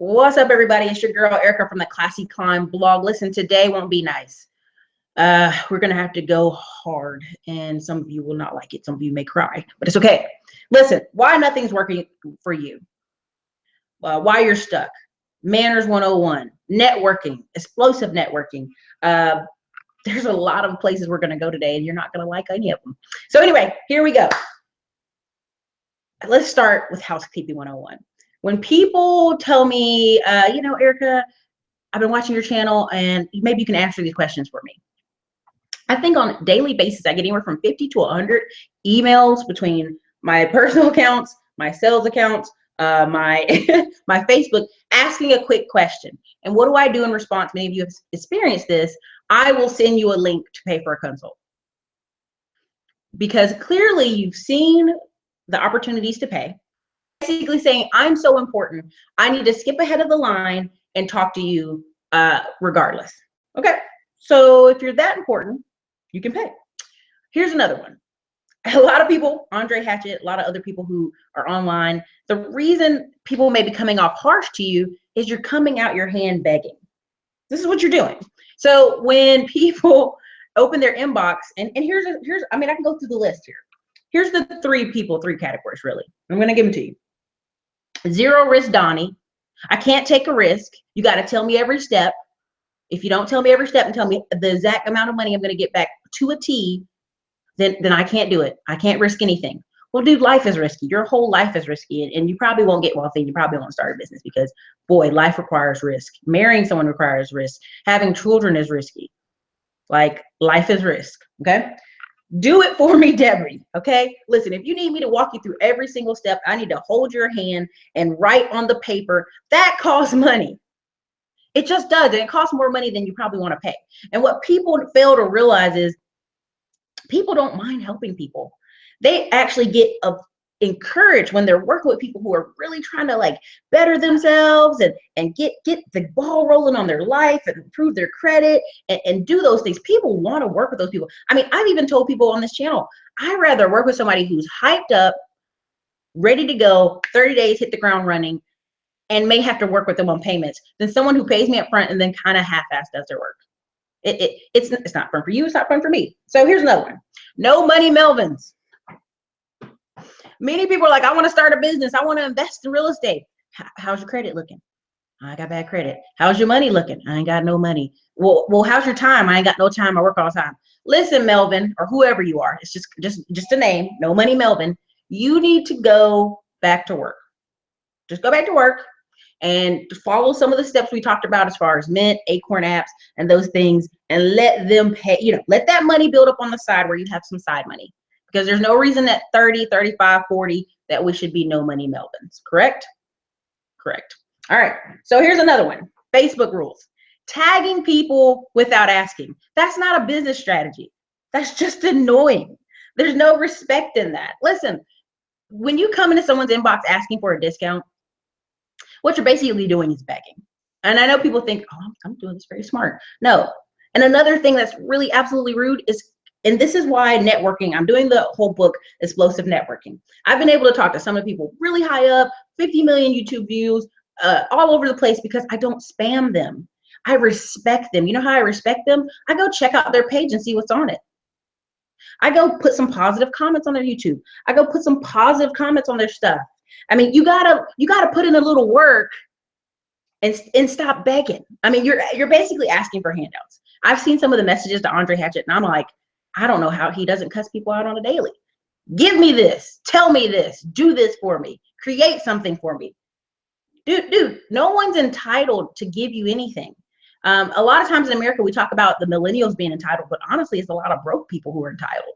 What's up, everybody? It's your girl Erica from the Classy Climb blog. Listen, today won't be nice. We're gonna have to go hard, and some of you will not like it. Some of you may cry, but it's okay. Listen, why nothing's working for you? Why you're stuck? Manners 101, networking, explosive networking. There's a lot of places we're gonna go today, and you're not gonna like any of them. So anyway, here we go. Let's start with housekeeping 101. When people tell me, Erica, I've been watching your channel and maybe you can answer these questions for me. I think on a daily basis, I get anywhere from 50 to 100 emails between my personal accounts, my sales accounts, my my Facebook, asking a quick question. And what do I do in response? Many of you have experienced this. I will send you a link to pay for a consult. Because clearly you've seen the opportunities to pay. Basically saying, I'm so important, I need to skip ahead of the line and talk to you regardless. Okay, so if you're that important, you can pay. Here's another one. A lot of people, Andre Hatchett, a lot of other people who are online, the reason people may be coming off harsh to you is you're coming out your hand begging. This is what you're doing. So when people open their inbox, and here's I mean, I can go through the list here. Here's the three categories, really. I'm going to give them to you. Zero risk Donnie. I can't take a risk. You got to tell me every step. If you don't tell me every step and tell me the exact amount of money I'm going to get back to a T, then I can't do it. I can't risk anything. Well, dude, life is risky. Your whole life is risky, and you probably won't get wealthy. You probably won't start a business because, boy, life requires risk. Marrying someone requires risk. Having children is risky. Like, life is risk, okay? Do it for me, Debbie, okay? Listen, if you need me to walk you through every single step, I need to hold your hand and write on the paper. That costs money. It just does, and it costs more money than you probably want to pay. And what people fail to realize is people don't mind helping people. They actually get encouraged when they're working with people who are really trying to like better themselves and get the ball rolling on their life and improve their credit and do those things. People want to work with those people. I mean, I've even told people on this channel, I'd rather work with somebody who's hyped up, ready to go, 30 days, hit the ground running, and may have to work with them on payments than someone who pays me up front and then kind of half-assed does their work. It's not fun for you. It's not fun for me. So here's another one. No Money Melvins. Many people are like, I want to start a business. I want to invest in real estate. How's your credit looking? I got bad credit. How's your money looking? I ain't got no money. Well, how's your time? I ain't got no time. I work all the time. Listen, Melvin, or whoever you are, it's just a name. No Money Melvin. You need to go back to work. Just go back to work and follow some of the steps we talked about as far as Mint, Acorn apps, and those things, and let them pay. Let that money build up on the side where you have some side money. Because there's no reason at 30, 35, 40 that we should be no money Melvins. Correct? Correct. All right. So here's another one. Facebook rules. Tagging people without asking. That's not a business strategy. That's just annoying. There's no respect in that. Listen, when you come into someone's inbox asking for a discount, what you're basically doing is begging. And I know people think, oh, I'm doing this very smart. No. And another thing that's really absolutely rude is, and this is why networking, I'm doing the whole book, Explosive Networking. I've been able to talk to some of the people really high up, 50 million YouTube views, all over the place because I don't spam them. I respect them. You know how I respect them? I go check out their page and see what's on it. I go put some positive comments on their YouTube. I go put some positive comments on their stuff. I mean, you gotta put in a little work and stop begging. I mean, you're basically asking for handouts. I've seen some of the messages to Andre Hatchett, and I'm like, I don't know how he doesn't cuss people out on a daily. Give me this. Tell me this. Do this for me. Create something for me. Dude, no one's entitled to give you anything. A lot of times in America, we talk about the millennials being entitled, but honestly, it's a lot of broke people who are entitled.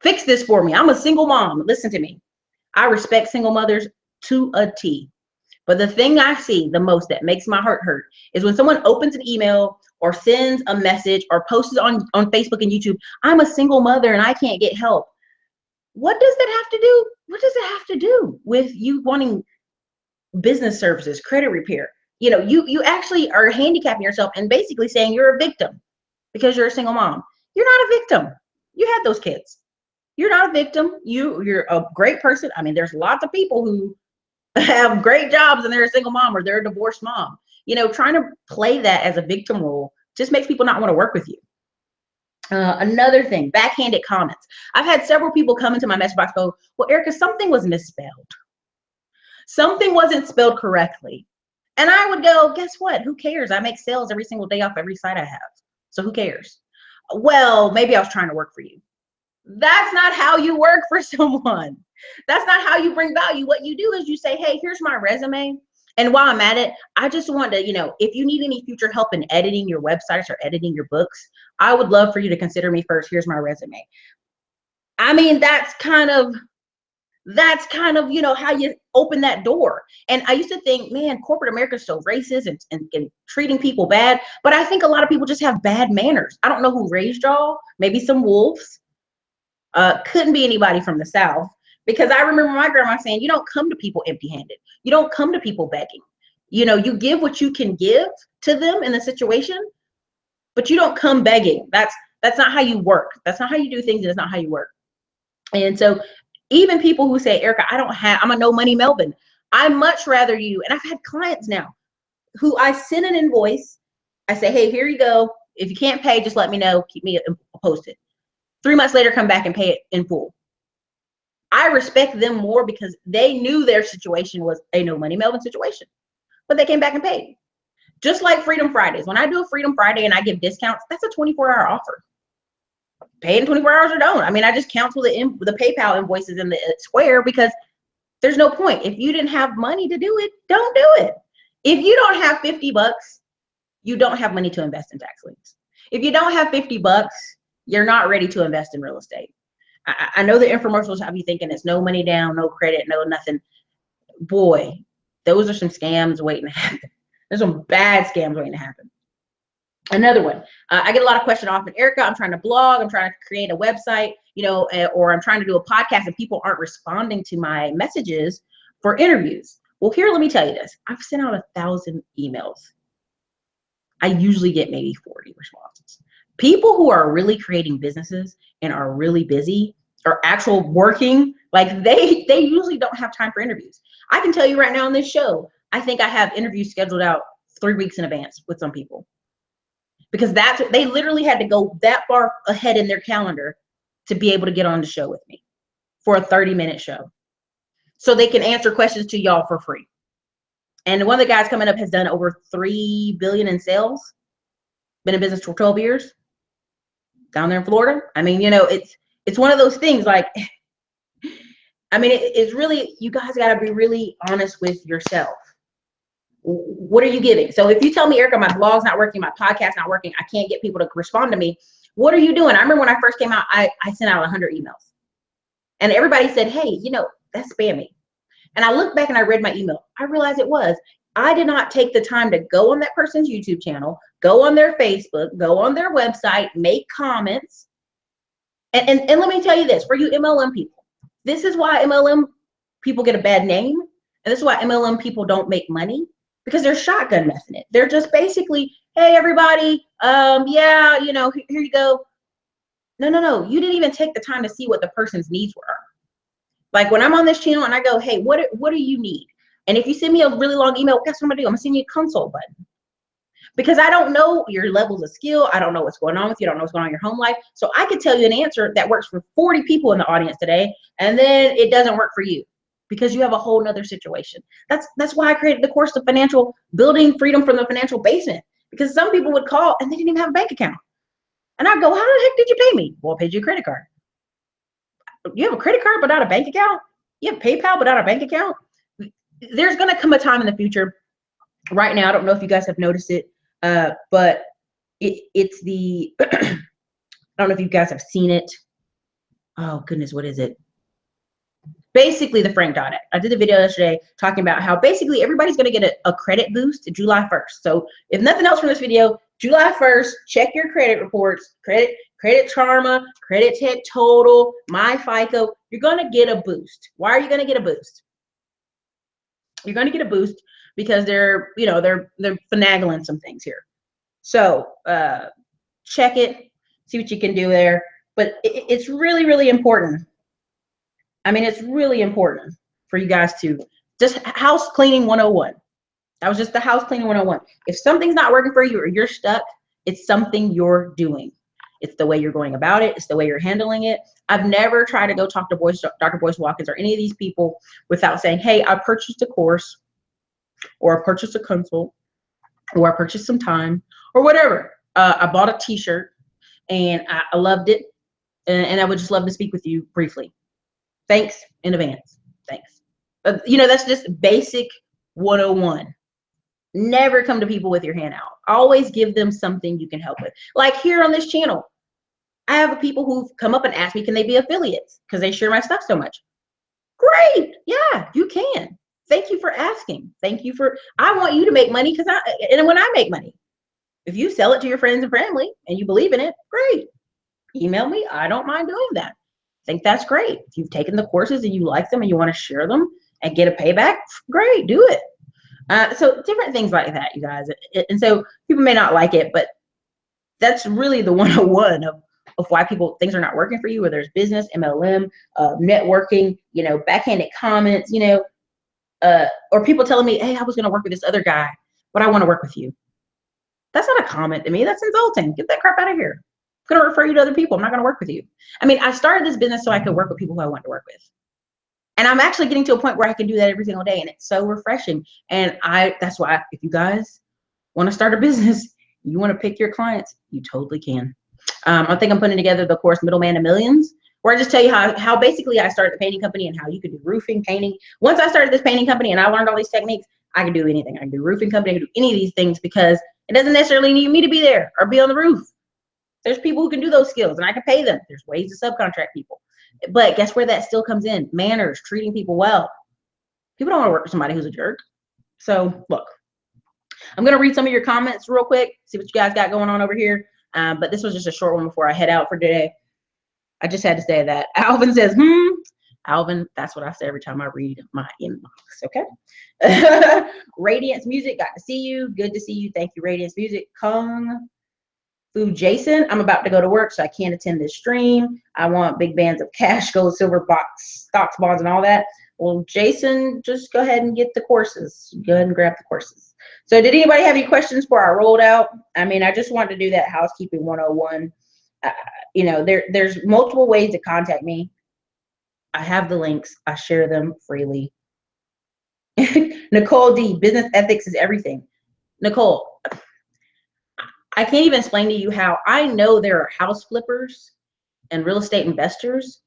Fix this for me. I'm a single mom. Listen to me. I respect single mothers to a T. But the thing I see the most that makes my heart hurt is when someone opens an email or sends a message or posts on Facebook and YouTube, I'm a single mother and I can't get help. What does that have to do? What does it have to do with you wanting business services, credit repair? You actually are handicapping yourself and basically saying you're a victim because you're a single mom. You're not a victim. You had those kids. You're not a victim. You're a great person. I mean, there's lots of people who have great jobs and they're a single mom or they're a divorced mom. Trying to play that as a victim role just makes people not want to work with you. Another thing, backhanded comments. I've had several people come into my message box go, well, Erica, something was misspelled. Something wasn't spelled correctly. And I would go, guess what? Who cares? I make sales every single day off every site I have. So who cares? Well, maybe I was trying to work for you. That's not how you work for someone. That's not how you bring value. What you do is you say, hey, here's my resume. And while I'm at it, I just want to, if you need any future help in editing your websites or editing your books, I would love for you to consider me first. Here's my resume. I mean, that's kind of, how you open that door. And I used to think, man, corporate America is so racist and treating people bad. But I think a lot of people just have bad manners. I don't know who raised y'all, maybe some wolves. Couldn't be anybody from the South, because I remember my grandma saying, you don't come to people empty-handed. You don't come to people begging. You give what you can give to them in the situation, but you don't come begging. That's not how you work. That's not how you do things. That's not how you work. And so even people who say, Erica, I'm a no money Melvin. I much rather you, and I've had clients now who I send an invoice. I say, hey, here you go. If you can't pay, just let me know. Keep me posted. 3 months later, come back and pay it in full. I respect them more because they knew their situation was a no money Melvin situation, but they came back and paid. Just like Freedom Fridays. When I do a Freedom Friday and I give discounts, that's a 24-hour offer. Pay in 24 hours or don't. I mean, I just cancel the PayPal invoices in the Square because there's no point. If you didn't have money to do it, don't do it. If you don't have 50 bucks, you don't have money to invest in tax liens. If you don't have 50 bucks, you're not ready to invest in real estate. I know the infomercials have you thinking it's no money down, no credit, no nothing. Boy, those are some scams waiting to happen. There's some bad scams waiting to happen. Another one, I get a lot of questions often, Erica, I'm trying to blog, I'm trying to create a website, or I'm trying to do a podcast and people aren't responding to my messages for interviews. Well, here, let me tell you this. I've sent out 1,000 emails. I usually get maybe 40 responses. People who are really creating businesses and are really busy or actual working, like they usually don't have time for interviews. I can tell you right now on this show, I think I have interviews scheduled out 3 weeks in advance with some people. Because they literally had to go that far ahead in their calendar to be able to get on the show with me for a 30-minute show. So they can answer questions to y'all for free. And one of the guys coming up has done over $3 billion in sales, been in business for 12 years down there in Florida. I mean, it's one of those things like, I mean, it's really, you guys got to be really honest with yourself. What are you giving? So if you tell me, Erica, my blog's not working, my podcast's not working, I can't get people to respond to me, what are you doing? I remember when I first came out, I sent out 100 emails. And everybody said, hey, that's spammy. And I looked back and I read my email. I realized it was. I did not take the time to go on that person's YouTube channel, go on their Facebook, go on their website, make comments. And let me tell you this, for you MLM people, this is why MLM people get a bad name. And this is why MLM people don't make money, because they're shotgun messing it. They're just basically, hey, everybody, yeah, here you go. No. You didn't even take the time to see what the person's needs were. Like when I'm on this channel and I go, hey, what do you need? And if you send me a really long email, guess what I'm gonna do? I'm gonna send you a consult button. Because I don't know your levels of skill. I don't know what's going on with you. I don't know what's going on in your home life. So I could tell you an answer that works for 40 people in the audience today, and then it doesn't work for you because you have a whole nother situation. That's why I created the course, The Financial Building Freedom from the Financial Basement, because some people would call and they didn't even have a bank account. And I'd go, how the heck did you pay me? Well, I paid you a credit card. You have a credit card but not a bank account? You have PayPal but not a bank account? There's going to come a time in the future. Right now, I don't know if you guys have noticed it, but it's the, I don't know if you guys have seen it. Oh, goodness, what is it? Basically, the Frank Dodd Act. I did a video yesterday talking about how basically everybody's going to get a credit boost July 1st. So if nothing else from this video, July 1st, check your credit reports, credit Karma, Credit Tech Total, My FICO. You're going to get a boost. Why are you going to get a boost? You're going to get a boost because they're finagling some things here. So check it, see what you can do there. But it's really, really important. I mean, it's really important for you guys to Just house cleaning 101. That was just the house cleaning 101. If something's not working for you or you're stuck, it's something you're doing. It's the way you're going about it. It's the way you're handling it. I've never tried to go talk to Dr. Boyce Watkins or any of these people without saying, hey, I purchased a course, or I purchased a consult, or I purchased some time, or whatever. I bought a t-shirt and I loved it. And I would just love to speak with you briefly. Thanks in advance. Thanks. That's just basic 101. Never come to people with your hand out. Always give them something you can help with. Like here on this channel, I have people who've come up and asked me, can they be affiliates? Because they share my stuff so much. Great. Yeah, you can. Thank you for asking. I want you to make money and when I make money, if you sell it to your friends and family and you believe in it, great. Email me. I don't mind doing that. I think that's great. If you've taken the courses and you like them and you want to share them and get a payback, great, do it. So different things like that, you guys. And so people may not like it, but that's really the 101 of why things are not working for you, whether it's business, MLM, networking, backhanded comments, or people telling me, hey, I was going to work with this other guy, but I want to work with you. That's not a comment to me. That's insulting. Get that crap out of here. I'm going to refer you to other people. I'm not going to work with you. I mean, I started this business so I could work with people who I want to work with. And I'm actually getting to a point where I can do that every single day. And it's so refreshing. And that's why if you guys want to start a business, you want to pick your clients, you totally can. I think I'm putting together the course Middleman to Millions, where I just tell you how basically I started the painting company and how you could do roofing, painting. Once I started this painting company and I learned all these techniques, I can do anything. I can do roofing company, I can do any of these things because it doesn't necessarily need me to be there or be on the roof. There's people who can do those skills and I can pay them. There's ways to subcontract people. But guess where that still comes in? Manners, treating people well. People don't want to work with somebody who's a jerk. So look, I'm going to read some of your comments real quick, see what you guys got going on over here. But this was just a short one before I head out for today. I just had to say that. Alvin says, Alvin, that's what I say every time I read my inbox, okay? Radiance Music, got to see you. Good to see you. Thank you, Radiance Music. Kung Fu Jason, I'm about to go to work, so I can't attend this stream. I want big bands of cash, gold, silver, stocks, bonds, and all that. Well, Jason, just go ahead and get the courses. Go ahead and grab the courses. So did anybody have any questions before I rolled out? I mean, I just wanted to do that housekeeping 101. There's multiple ways to contact me. I have the links. I share them freely. Nicole D, business ethics is everything. Nicole, I can't even explain to you how I know there are house flippers and real estate investors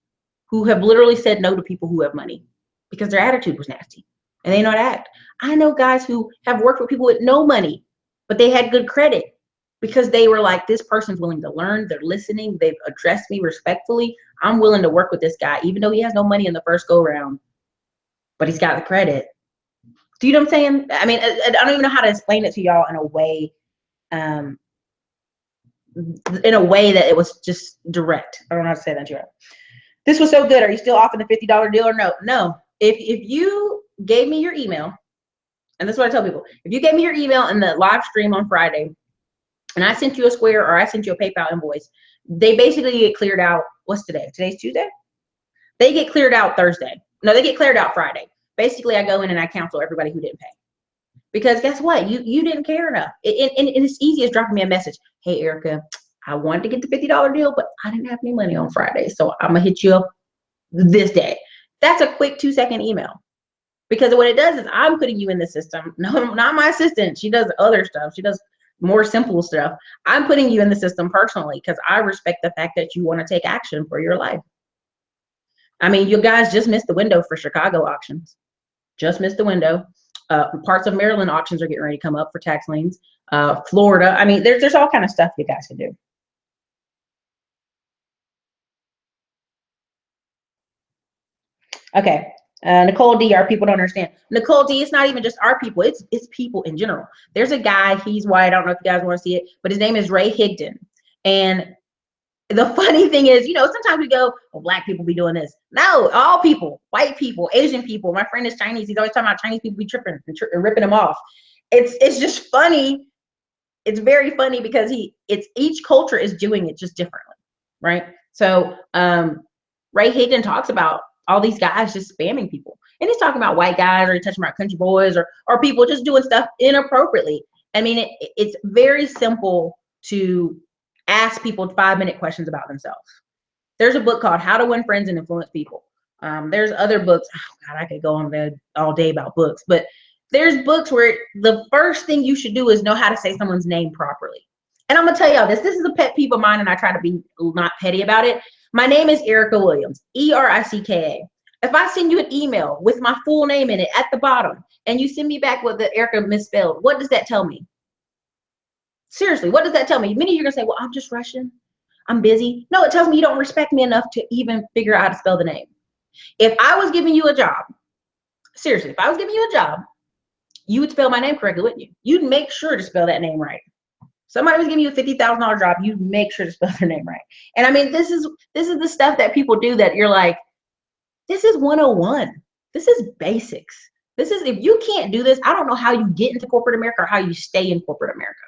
who have literally said no to people who have money because their attitude was nasty and they know how to act. I know guys who have worked with people with no money, but they had good credit because they were like, this person's willing to learn. They're listening. They've addressed me respectfully. I'm willing to work with this guy, even though he has no money in the first go round, but he's got the credit. Do you know what I'm saying? I mean, I don't even know how to explain it to y'all in a way that it was just direct. I don't know how to say that to you. This was so good. Are you still offering the $50 deal or no? No. If you gave me your email, and that's what I tell people, if you gave me your email in the live stream on Friday, and I sent you a Square or I sent you a PayPal invoice, they basically get cleared out. What's today? Today's Tuesday? They get cleared out Thursday. No, they get cleared out Friday. Basically, I go in and I cancel everybody who didn't pay. Because guess what? You didn't care enough. And it's easy as dropping me a message. Hey, Erica, I wanted to get the $50 deal, but I didn't have any money on Friday. So I'm going to hit you up this day. That's a quick 2-second email. Because what it does is I'm putting you in the system. No, not my assistant. She does other stuff. She does more simple stuff. I'm putting you in the system personally because I respect the fact that you want to take action for your life. I mean, you guys just missed the window for Chicago auctions. Just missed the window. Parts of Maryland auctions are getting ready to come up for tax liens. Florida. I mean, there's all kind of stuff you guys can do. Okay. Nicole D, our people don't understand. Nicole D, it's not even just our people. It's people in general. There's a guy, he's white. I don't know if you guys want to see it, but his name is Ray Higdon. And the funny thing is, sometimes we go, well, black people be doing this. No, all people, white people, Asian people. My friend is Chinese. He's always talking about Chinese people be tripping and ripping him off. It's just funny. It's very funny because each culture is doing it just differently, right? So Ray Higdon talks about all these guys just spamming people. And he's talking about white guys, or he's touching about country boys, or people just doing stuff inappropriately. I mean, it's very simple to ask people 5-minute questions about themselves. There's a book called How to Win Friends and Influence People. There's other books. Oh God, I could go on there all day about books, but there's books where the first thing you should do is know how to say someone's name properly. And I'm gonna tell y'all this. This is a pet peeve of mine, and I try to be not petty about it. My name is Erica Williams, Ericka. If I send you an email with my full name in it at the bottom, and you send me back with the Erica misspelled, what does that tell me? Seriously, what does that tell me? Many of you are gonna say, well, I'm just rushing, I'm busy. No, it tells me you don't respect me enough to even figure out how to spell the name. If I was giving you a job, seriously, if I was giving you a job, you would spell my name correctly, wouldn't you? You'd make sure to spell that name right. Somebody was giving you a $50,000 job, you'd make sure to spell their name right. And I mean, this is the stuff that people do that you're like, this is 101. This is basics. This is, if you can't do this, I don't know how you get into corporate America or how you stay in corporate America.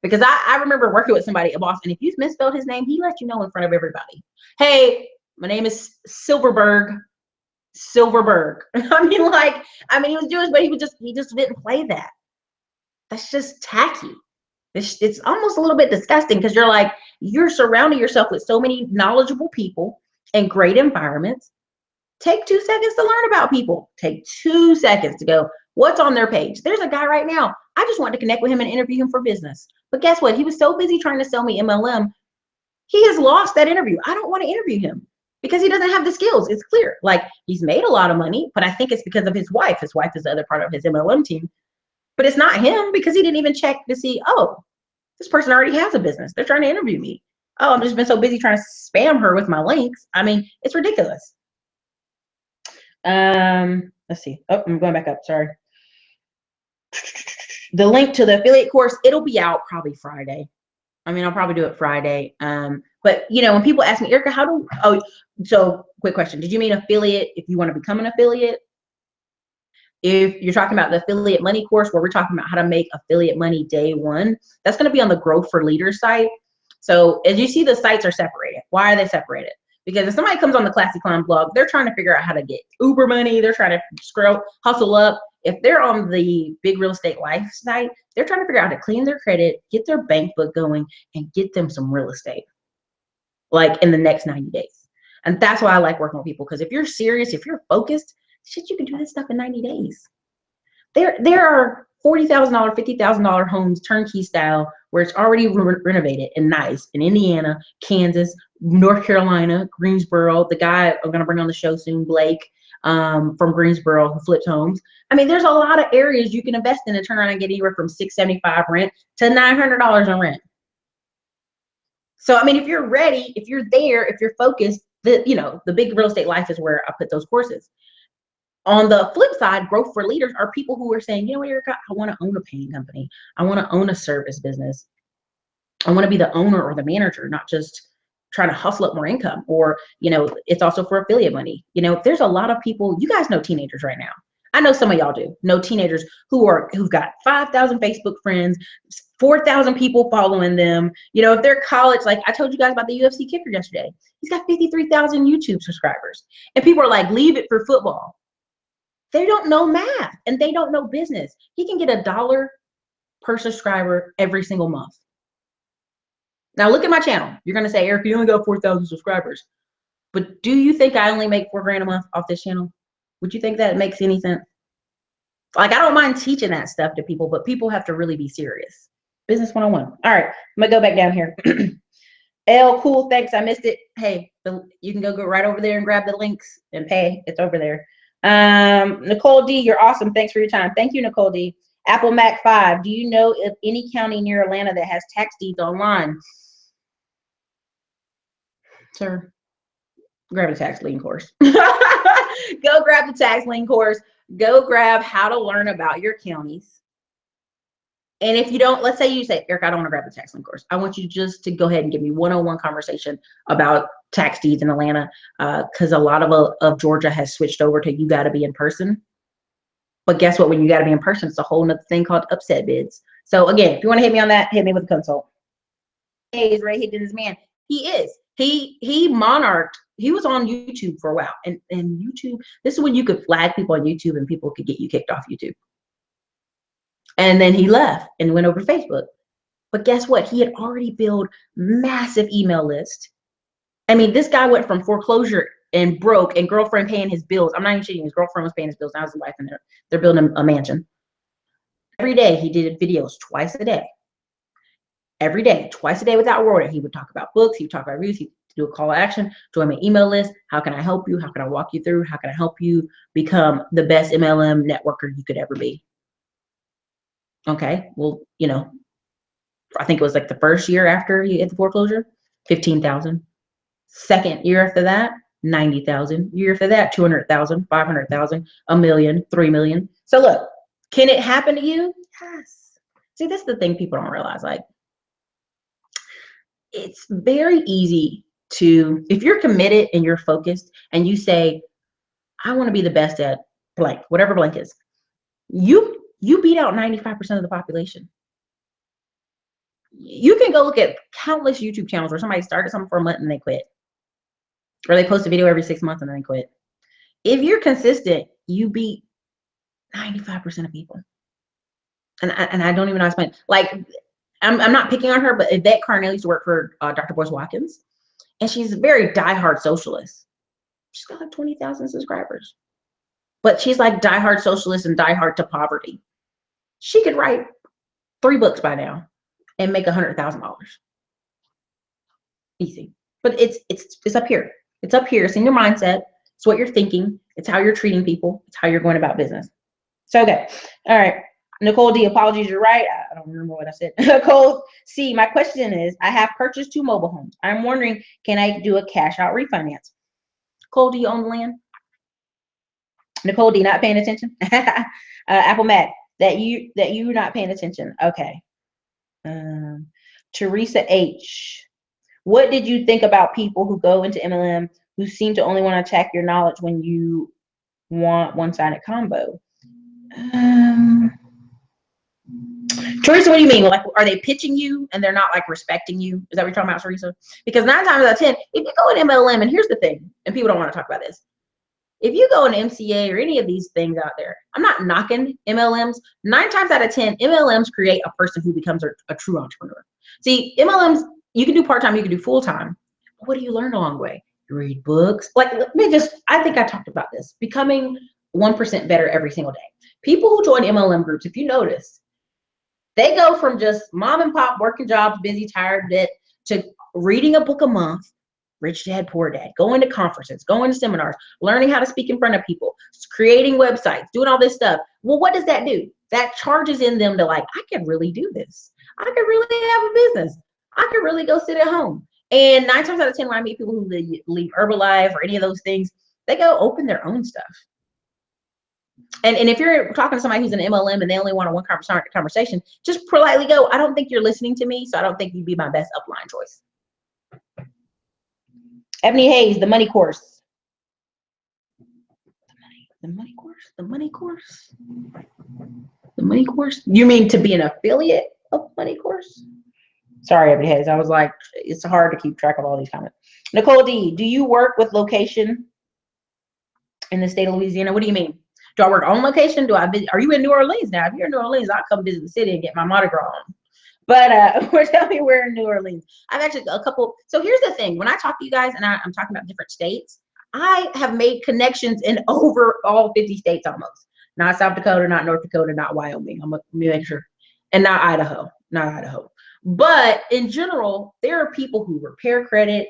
Because I remember working with somebody, a boss, and if you misspelled his name, he let you know in front of everybody. Hey, my name is Silverberg. I mean, he was Jewish, but he just didn't play that. That's just tacky. It's almost a little bit disgusting, because you're like, you're surrounding yourself with so many knowledgeable people and great environments. Take 2 seconds to learn about people. Take 2 seconds to go, what's on their page? There's a guy right now. I just wanted to connect with him and interview him for business. But guess what? He was so busy trying to sell me MLM. He has lost that interview. I don't want to interview him because he doesn't have the skills. It's clear. Like, he's made a lot of money, but I think it's because of his wife. His wife is the other part of his MLM team. But it's not him, because he didn't even check to see, oh, this person already has a business. They're trying to interview me. Oh, I've just been so busy trying to spam her with my links. I mean, it's ridiculous. Let's see. Oh, I'm going back up. Sorry. The link to the affiliate course, it'll be out probably Friday. I mean, I'll probably do it Friday. But you know, when people ask me, Erica, so quick question. Did you mean affiliate if you want to become an affiliate? If you're talking about the affiliate money course, where we're talking about how to make affiliate money day one, that's going to be on the Growth for Leaders site. So as you see, the sites are separated. Why are they separated? Because if somebody comes on the Classy Climb blog, they're trying to figure out how to get Uber money. They're trying to hustle up. If they're on the Big Real Estate Life site, they're trying to figure out how to clean their credit, get their bank book going, and get them some real estate, like in the next 90 days. And that's why I like working with people, because if you're serious, if you're focused, shit, you can do this stuff in 90 days. There are $40,000, $50,000 homes, turnkey style, where it's already renovated and nice in Indiana, Kansas, North Carolina, Greensboro. The guy I'm going to bring on the show soon, Blake, from Greensboro, who flips homes. I mean, there's a lot of areas you can invest in and turn around and get anywhere from $675 rent to $900 in rent. So, I mean, if you're ready, if you're there, if you're focused, the Big Real Estate Life is where I put those courses. On the flip side, Growth for Leaders are people who are saying, you know what, Erica, I want to own a painting company. I want to own a service business. I want to be the owner or the manager, not just trying to hustle up more income. Or, it's also for affiliate money. There's a lot of people, you guys know teenagers right now. I know some of y'all do know teenagers who've got 5,000 Facebook friends, 4,000 people following them. If they're college, like I told you guys about the UFC kicker yesterday, he's got 53,000 YouTube subscribers, and people are like, leave it for football. They don't know math and they don't know business. He can get $1 per subscriber every single month. Now look at my channel. You're going to say, Eric, you only got 4,000 subscribers. But do you think I only make $4 grand a month off this channel? Would you think that makes any sense? Like, I don't mind teaching that stuff to people, but people have to really be serious. Business 101. All right, I'm going to go back down here. L, cool, thanks. I missed it. Hey, you can go right over there and grab the links and pay. It's over there. Nicole D, you're awesome. Thanks for your time. Thank you, Nicole D. Apple Mac 5, do you know if any county near Atlanta that has tax deeds online? Sir, grab a tax lien course. Go grab the tax lien course. Go grab how to learn about your counties. And if you don't, let's say you say, Eric, I don't want to grab the tax lien course. I want you just to go ahead and give me one-on-one conversation about tax deeds in Atlanta, because a lot of Georgia has switched over to you got to be in person. But guess what? When you got to be in person, it's a whole nother thing called upset bids. So again, if you want to hit me on that, hit me with a consult. Hey, is Ray hitting his man? He is. He monarched. He was on YouTube for a while, and YouTube. This is when you could flag people on YouTube, and people could get you kicked off YouTube. And then he left and went over to Facebook. But guess what? He had already built massive email list. I mean, this guy went from foreclosure and broke, and girlfriend paying his bills. I'm not even cheating. His girlfriend was paying his bills. Now his wife, and they're building a mansion. Every day he did videos twice a day. Every day, twice a day without wording. He would talk about books. He would talk about reviews. He'd do a call to action. Join my email list. How can I help you? How can I walk you through? How can I help you become the best MLM networker you could ever be? Okay, well, you know, I think it was like the first year after he hit the foreclosure, 15,000. Second year after that, 90,000. Year after that, 200,000, 500,000, a million, 3 million. So look, can it happen to you? Yes. See, this is the thing people don't realize. Like, it's very easy to, if you're committed and you're focused and you say, I want to be the best at blank, whatever blank is, you beat out 95% of the population. You can go look at countless YouTube channels where somebody started something for a month and they quit. Or they post a video every 6 months and then they quit. If you're consistent, you beat 95% of people. And I don't even know how to explain. Like, I'm not picking on her, but Yvette Carnell used to work for Dr. Boyce Watkins. And she's a very diehard socialist. She's got like 20,000 subscribers. But she's like diehard socialist and diehard to poverty. She could write 3 books by now and make $100,000. Easy. But it's up here. It's up here. It's in your mindset. It's what you're thinking. It's how you're treating people. It's how you're going about business. So, okay. All right. Nicole D, apologies, you're right. I don't remember what I said. Nicole C, my question is, I have purchased 2 mobile homes. I'm wondering, can I do a cash out refinance? Nicole, do you own the land? Nicole D, not paying attention? Apple Matt, that you're not paying attention. Okay. Teresa H, what did you think about people who go into MLM who seem to only want to attack your knowledge when you want one-sided combo? Teresa, what do you mean? Like, are they pitching you and they're not like respecting you? Is that what you're talking about, Teresa? Because 9 times out of 10, if you go in MLM, and here's the thing, and people don't want to talk about this. If you go in MCA or any of these things out there, I'm not knocking MLMs. 9 times out of 10, MLMs create a person who becomes a true entrepreneur. See, MLMs, you can do part-time, you can do full-time. What do you learn along the way? You read books. Like, I think I talked about this, becoming 1% better every single day. People who join MLM groups, if you notice, they go from just mom and pop working jobs, busy, tired, dead, to reading a book a month, Rich Dad, Poor Dad, going to conferences, going to seminars, learning how to speak in front of people, creating websites, doing all this stuff. Well, what does that do? That charges in them to like, I could really do this. I could really have a business. I could really go sit at home. And 9 times out of 10, when I meet people who leave Herbalife or any of those things, they go open their own stuff. And if you're talking to somebody who's an MLM and they only want a one conversation, just politely go, I don't think you're listening to me, so I don't think you'd be my best upline choice. Ebony Hayes, the money course. The money course. You mean to be an affiliate of Money Course? Sorry, Ebony Hayes. I was like, it's hard to keep track of all these comments. Nicole D, do you work with location in the state of Louisiana? What do you mean? Do I work on location? Are you in New Orleans now? If you're in New Orleans, I'll come visit the city and get my Mardi Gras on. But tell me where in New Orleans. I've actually a couple. So here's the thing. When I talk to you guys and I'm talking about different states, I have made connections in over all 50 states almost. Not South Dakota, not North Dakota, not Wyoming. Let me make sure. And not Idaho. But in general, there are people who repair credit,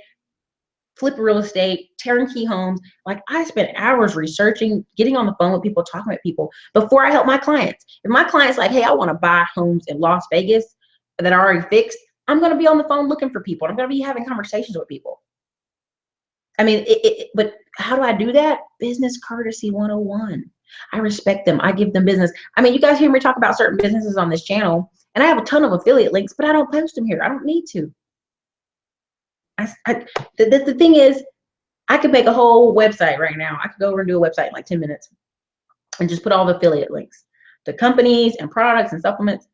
flip real estate, turnkey homes. Like, I spent hours researching, getting on the phone with people, talking with people before I help my clients. If my client's like, hey, I want to buy homes in Las Vegas that are already fixed, I'm going to be on the phone looking for people. I'm going to be having conversations with people. I mean, but how do I do that? Business courtesy 101. I respect them. I give them business. I mean, you guys hear me talk about certain businesses on this channel, and I have a ton of affiliate links, but I don't post them here. I don't need to. The thing is, I could make a whole website right now. I could go over and do a website in like 10 minutes and just put all the affiliate links to companies and products and supplements.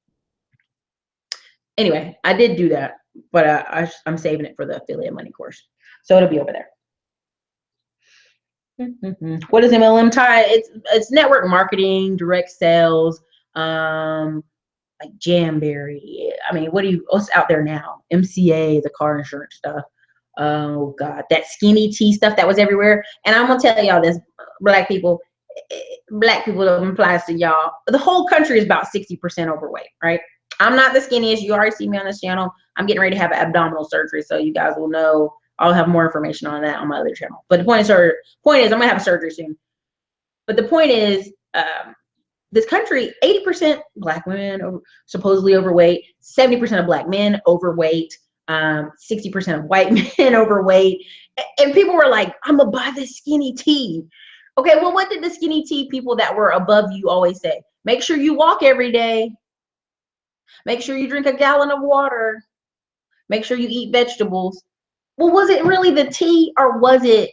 Anyway, I did do that, but I'm saving it for the affiliate money course. So it'll be over there. What is MLM tie? It's network marketing, direct sales, like Jamberry. I mean, what's out there now? MCA, the car insurance stuff. Oh God, that skinny tea stuff that was everywhere. And I'm gonna tell y'all this, black people that applies to y'all. The whole country is about 60% overweight, right? I'm not the skinniest. You already see me on this channel. I'm getting ready to have abdominal surgery, so you guys will know. I'll have more information on that on my other channel. But the point is I'm gonna have a surgery soon. But the point is, this country, 80% black women supposedly overweight, 70% of black men overweight, 60% of white men overweight. And people were like, I'm gonna buy this skinny tea. Okay, well, what did the skinny tea people that were above you always say? Make sure you walk every day. Make sure you drink a gallon of water. Make sure you eat vegetables. Well, was it really the tea, or was it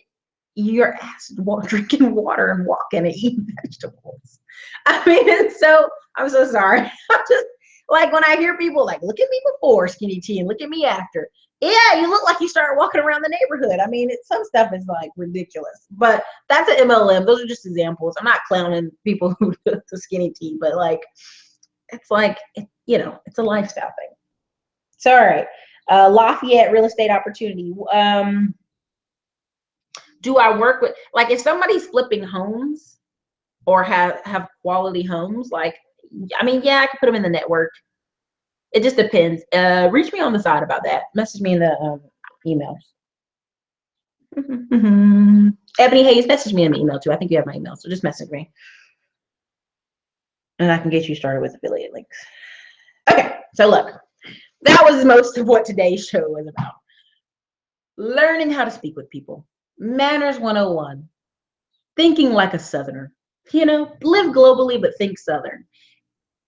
your ass drinking water and walking and eating vegetables? I mean, so I'm so sorry. I'm just like, when I hear people like, look at me before skinny tea and look at me after. Yeah, you look like you started walking around the neighborhood. I mean, some stuff is like ridiculous, but that's an MLM. Those are just examples. I'm not clowning people who do the skinny tea, but like, it's like, it's a lifestyle thing. So, all right. Lafayette real estate opportunity. Do I work with, like, if somebody's flipping homes or have quality homes, like, I mean, yeah, I could put them in the network. It just depends. Reach me on the side about that. Message me in the emails. Ebony Hayes, message me in the email too. I think you have my email, so just message me. And I can get you started with affiliate links. Okay, so look, that was most of what today's show was about. Learning how to speak with people. Manners 101. Thinking like a Southerner. Live globally, but think Southern.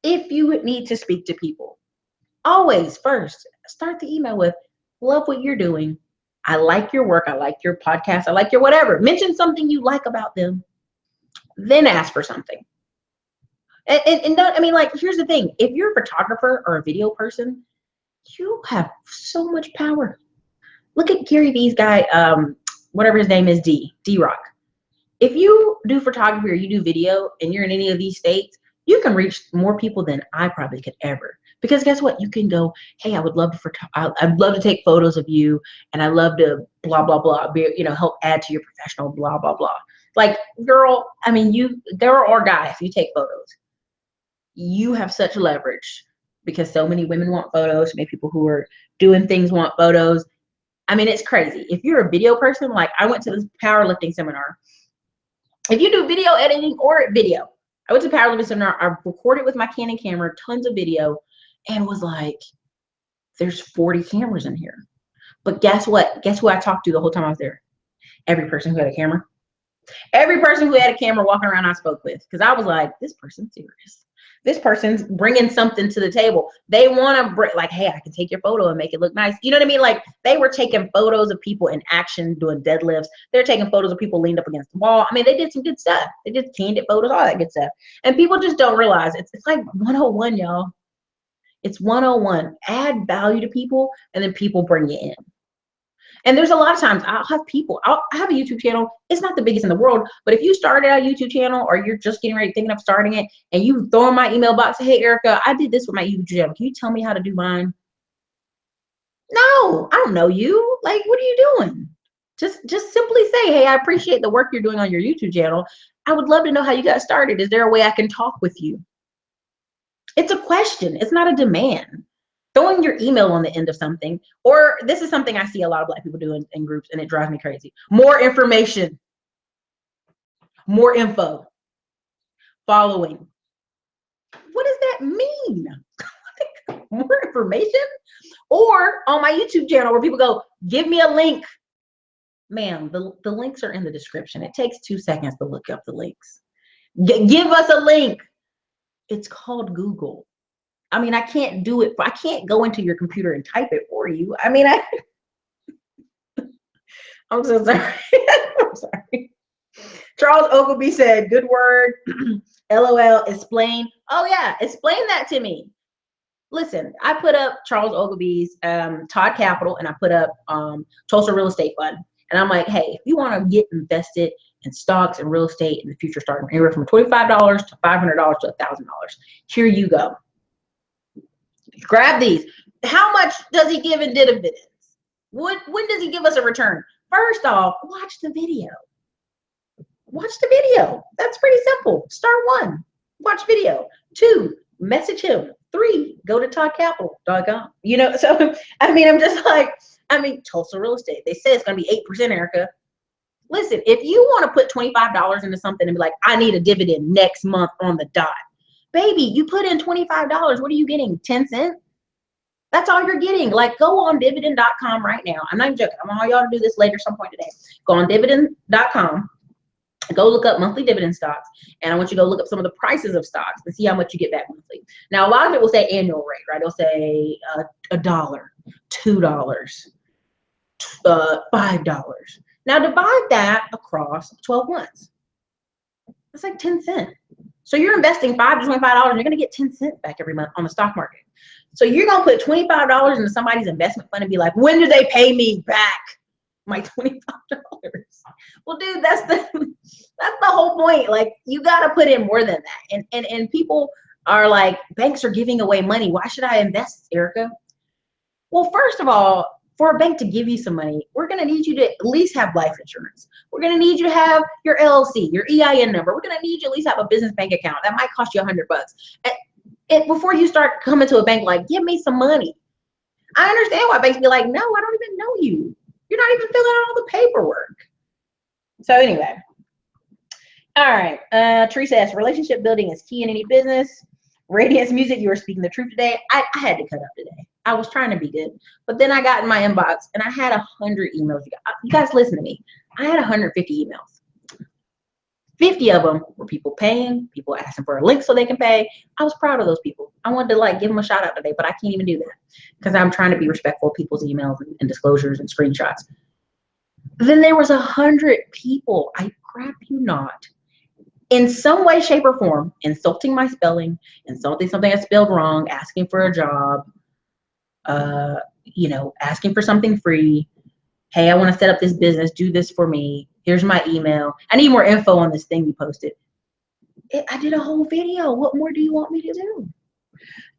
If you need to speak to people, always first start the email with, love what you're doing. I like your work. I like your podcast. I like your whatever. Mention something you like about them. Then ask for something. And don't, I mean, like, here's the thing. If you're a photographer or a video person, you have so much power. Look at Gary Vee's guy, whatever his name is, D-Rock. If you do photography or you do video and you're in any of these states, you can reach more people than I probably could ever. Because guess what? You can go, hey, I'd love to take photos of you, and I love to blah, blah, blah, help add to your professional blah, blah, blah. Like, girl, I mean, girl or guy, if you take photos, you have such leverage because so many women want photos. So many people who are doing things want photos. I mean, it's crazy. If you're a video person, like, I went to this powerlifting seminar. If you do video editing or video, I went to powerlifting seminar. I recorded with my Canon camera, tons of video, and was like, there's 40 cameras in here. But guess what? Guess who I talked to the whole time I was there? Every person who had a camera. Every person who had a camera walking around I spoke with. Because I was like, this person's serious. This person's bringing something to the table. They want to bring, like, hey, I can take your photo and make it look nice. You know what I mean? Like, they were taking photos of people in action doing deadlifts. They're taking photos of people leaned up against the wall. I mean, they did some good stuff. They did candid photos, all that good stuff. And people just don't realize it's like 101, y'all. It's 101. Add value to people, and then people bring you in. And there's a lot of times I'll have people, I have a YouTube channel. It's not the biggest in the world, but if you started a YouTube channel or you're just getting ready, thinking of starting it, and you throw in my email box, hey, Erica, I did this with my YouTube channel. Can you tell me how to do mine? No, I don't know you. Like, what are you doing? Just simply say, hey, I appreciate the work you're doing on your YouTube channel. I would love to know how you got started. Is there a way I can talk with you? It's a question. It's not a demand. Throwing your email on the end of something, or this is something I see a lot of Black people do in groups, and it drives me crazy. More information, more info, following. What does that mean? More information? Or on my YouTube channel where people go, give me a link. Ma'am, the links are in the description. It takes 2 seconds to look up the links. Give us a link. It's called Google. I mean, I can't do it. I can't go into your computer and type it for you. I mean, I'm so sorry. I'm sorry. Charles Ogilvie said, good word. LOL, explain. Oh yeah, explain that to me. Listen, I put up Charles Ogilvie's Todd Capital, and I put up Tulsa Real Estate Fund. And I'm like, hey, if you want to get invested in stocks and real estate in the future, starting anywhere from $25 to $500 to $1,000, here you go. Grab these. How much does he give in dividends? When does he give us a return? First off, watch the video. Watch the video. That's pretty simple. Start 1, watch video. 2, message him. 3, go to toddcapital.com. You know, so I mean, I'm just like, Tulsa real estate. They say it's going to be 8%, Erica. Listen, if you want to put $25 into something and be like, I need a dividend next month on the dot, baby, you put in $25. What are you getting? 10 cents? That's all you're getting. Like, go on dividend.com right now. I'm not even joking. I want all y'all to do this later some point today. Go on dividend.com. Go look up monthly dividend stocks, and I want you to go look up some of the prices of stocks and see how much you get back monthly. Now, a lot of it will say annual rate, right? It'll say $1, $2, $5. Now, divide that across 12 months. That's like 10 cents. So you're investing $5 to $25, and you're going to get 10 cents back every month on the stock market. So you're going to put $25 into somebody's investment fund and be like, when do they pay me back my $25? Well, dude, that's the whole point. Like, you got to put in more than that. And people are like, banks are giving away money. Why should I invest, Erica? Well, first of all, for a bank to give you some money, we're going to need you to at least have life insurance. We're going to need you to have your LLC, your EIN number. We're going to need you to at least have a business bank account. That might cost you $100. And before you start coming to a bank like, give me some money. I understand why banks be like, no, I don't even know you. You're not even filling out all the paperwork. So anyway. All right. Teresa asks, relationship building is key in any business. Radiance Music, you were speaking the truth today. I had to cut up today. I was trying to be good. But then I got in my inbox and I had 100 emails. You guys listen to me. I had 150 emails. 50 of them were people paying, people asking for a link so they can pay. I was proud of those people. I wanted to like give them a shout out today, but I can't even do that because I'm trying to be respectful of people's emails and disclosures and screenshots. Then there was 100 people, I crap you not, in some way, shape, or form, insulting my spelling, insulting something I spelled wrong, asking for a job, asking for something free. Hey, I want to set up this business. Do this for me. Here's my email. I need more info on this thing you posted. I did a whole video. What more do you want me to do?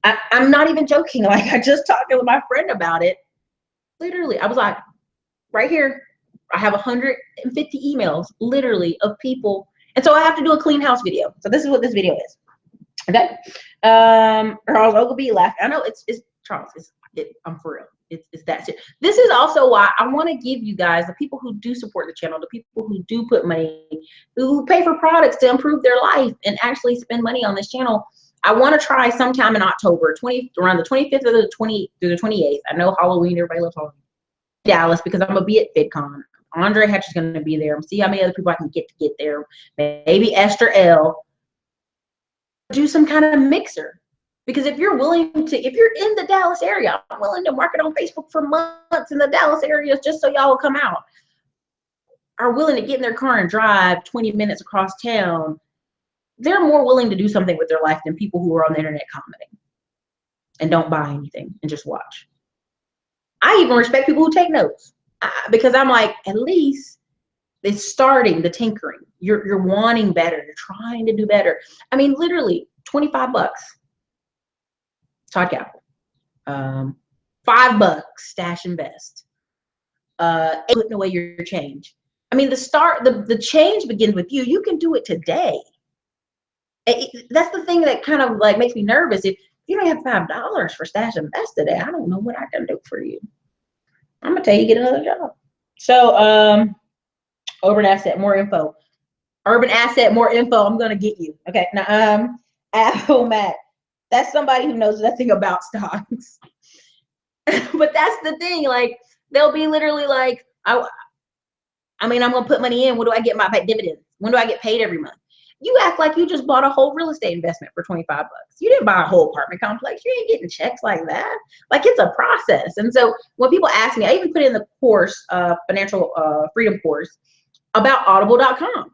I'm not even joking. Like, I just talked with my friend about it. Literally, I was like, right here, I have 150 emails, literally, of people. And so I have to do a clean house video. So this is what this video is. Okay. Charles Ogilvie laughed. I know it's Charles. I'm for real. It's that shit. This is also why I want to give you guys, the people who do support the channel, the people who do put money, who pay for products to improve their life and actually spend money on this channel. I want to try sometime in October, around the 25th or the 20th through the 28th. I know Halloween, everybody loves Halloween. Dallas, because I'm gonna be at VidCon. Andre Hatch is gonna be there. See how many other people I can get there. Maybe Esther L. Do some kind of mixer. Because if you're willing to, if you're in the Dallas area, I'm willing to market on Facebook for months in the Dallas area just so y'all will come out. Are willing to get in their car and drive 20 minutes across town. They're more willing to do something with their life than people who are on the internet commenting and don't buy anything and just watch. I even respect people who take notes because I'm like, at least it's starting the tinkering. You're wanting better. You're trying to do better. I mean, literally $25. Todd Capital. $5 stash invest. Putting away your change. I mean, the change begins with you. You can do it today. That's the thing that kind of like makes me nervous. If you don't have $5 for stash invest today, I don't know what I can do for you. I'm gonna tell you, get another job. So urban asset, more info. Urban asset, more info. I'm gonna get you. Okay. Now Apple Matt. That's somebody who knows nothing about stocks. But that's the thing. Like, they'll be literally like, I mean, I'm gonna put money in. What do I get my dividends? When do I get paid every month? You act like you just bought a whole real estate investment for $25. You didn't buy a whole apartment complex. You ain't getting checks like that. Like, it's a process. And so when people ask me, I even put in the course, financial freedom course about audible.com.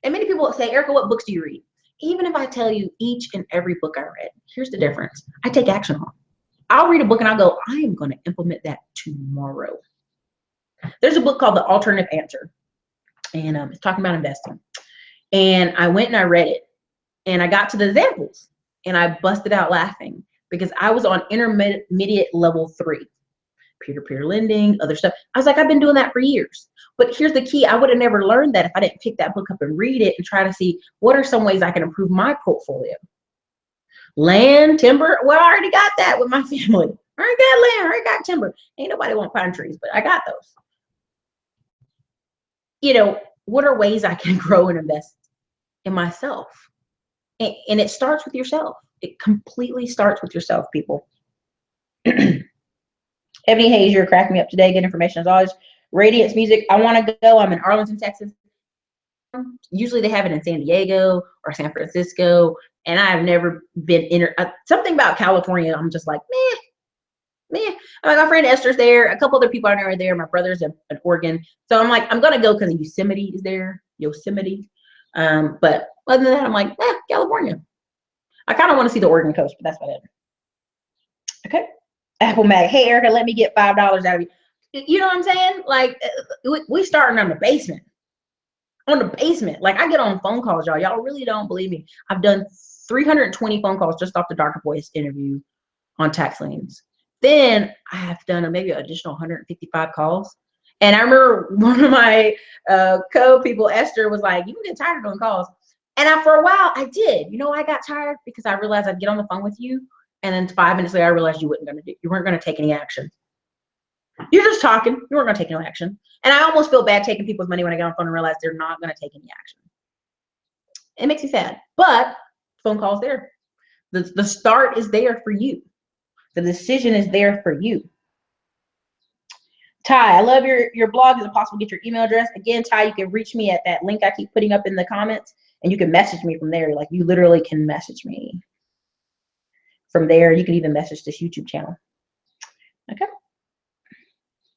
And many people say, Erica, what books do you read? Even if I tell you each and every book I read, here's the difference. I take action on. I'll read a book and I'll go, I am going to implement that tomorrow. There's a book called The Alternative Answer, and it's talking about investing. And I went and I read it, and I got to the examples, and I busted out laughing because I was on intermediate level 3, peer-to-peer lending, other stuff. I was like, I've been doing that for years. But here's the key. I would have never learned that if I didn't pick that book up and read it and try to see what are some ways I can improve my portfolio. Land, timber. Well, I already got that with my family. I already got land. I already got timber. Ain't nobody want pine trees, but I got those. You know, what are ways I can grow and invest in myself? And it starts with yourself. It completely starts with yourself, people. Ebony Hayes, you're cracking me up today. Good information as always. Radiance Music. I want to go. I'm in Arlington, Texas. Usually they have it in San Diego or San Francisco, and I've never been something about California. I'm just like, meh. My friend Esther's there. A couple other people I know are there. My brother's in Oregon. So I'm like, I'm going to go because Yosemite is there. Yosemite. But other than that, I'm like, California. I kind of want to see the Oregon coast, but that's about it. Okay. Apple Mac. Hey, Erica, let me get $5 out of you. You know what I'm saying? Like, we starting on the basement. On the basement. Like, I get on phone calls, y'all. Y'all really don't believe me. I've done 320 phone calls just off the Dr. Voice interview on tax liens. Then I have done maybe an additional 155 calls. And I remember one of my co-people, Esther, was like, you get tired of doing calls. And for a while, I did. You know, I got tired because I realized I'd get on the phone with you. And then 5 minutes later, I realized you weren't going to take any action. You're just talking. You weren't going to take no action. And I almost feel bad taking people's money when I get on the phone and realize they're not going to take any action. It makes me sad. But phone call's there. The start is there for you. The decision is there for you. Ty, I love your blog. Is it possible to get your email address? Again, Ty, you can reach me at that link I keep putting up in the comments, and you can message me from there. Like, you literally can message me from there. You can even message this YouTube channel. Okay.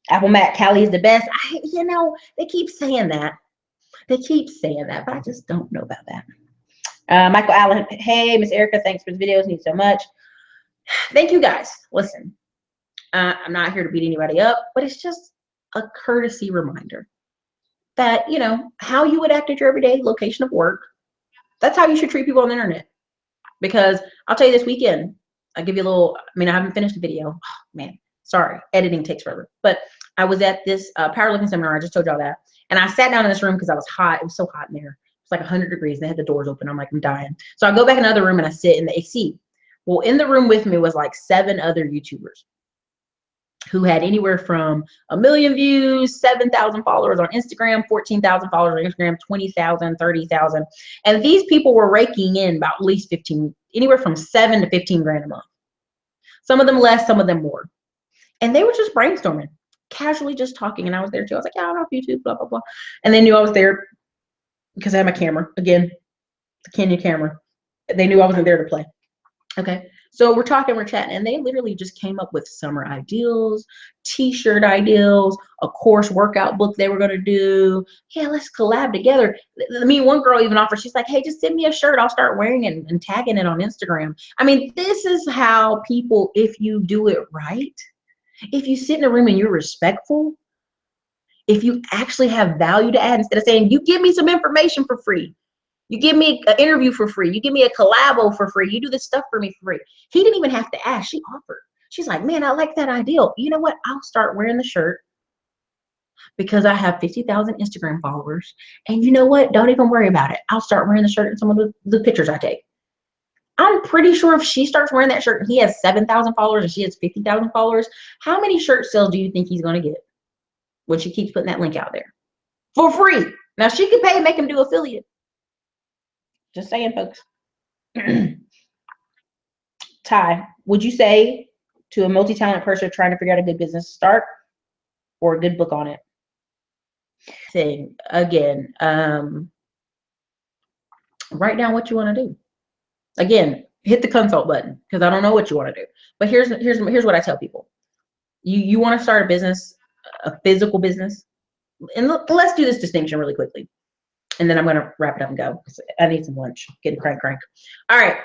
Apple Mac, Cali is the best. You know, they keep saying that. They keep saying that, but I just don't know about that. Michael Allen, hey, Miss Erica, thanks for the videos. Need so much. Thank you, guys. Listen, I'm not here to beat anybody up, but it's just a courtesy reminder that, you know, how you would act at your everyday location of work, that's how you should treat people on the internet. Because I'll tell you, this weekend, I'll give you a little, I haven't finished the video. Oh, man, sorry, editing takes forever. But I was at this powerlifting seminar. I just told y'all that. And I sat down in this room because I was hot. It was so hot in there. It's like 100 degrees. And they had the doors open. I'm like, I'm dying. So I go back in another room and I sit in the AC. Well, in the room with me was like 7 other YouTubers who had anywhere from 1 million views, 7,000 followers on Instagram, 14,000 followers on Instagram, 20,000, 30,000. And these people were raking in about at least 15, anywhere from 7 to 15 grand a month. Some of them less, some of them more. And they were just brainstorming, casually just talking. And I was there too. I was like, yeah, I'm off YouTube, blah, blah, blah. And they knew I was there because I had my camera. Again, the Kenya camera. They knew I wasn't there to play. Okay. So we're talking, we're chatting, and they literally just came up with summer ideals, t-shirt ideals, a course workout book they were going to do. Yeah, let's collab together. One girl even offered, she's like, hey, just send me a shirt. I'll start wearing it and tagging it on Instagram. This is how people, if you do it right, if you sit in a room and you're respectful, if you actually have value to add, instead of saying, you give me some information for free. You give me an interview for free. You give me a collabo for free. You do this stuff for me for free. He didn't even have to ask. She offered. She's like, man, I like that ideal. You know what? I'll start wearing the shirt because I have 50,000 Instagram followers. And you know what? Don't even worry about it. I'll start wearing the shirt in some of the pictures I take. I'm pretty sure if she starts wearing that shirt and he has 7,000 followers and she has 50,000 followers, how many shirt sales do you think he's going to get when she keeps putting that link out there? For free. Now, she could pay and make him do affiliate. Just saying, folks. Ty, would you say to a multi-talent person trying to figure out a good business to start or a good book on it? Again, write down what you want to do. Again, hit the consult button because I don't know what you want to do. But here's what I tell people. You want to start a business, a physical business, and let's do this distinction really quickly. And then I'm going to wrap it up and go. I need some lunch. Getting crank. All right.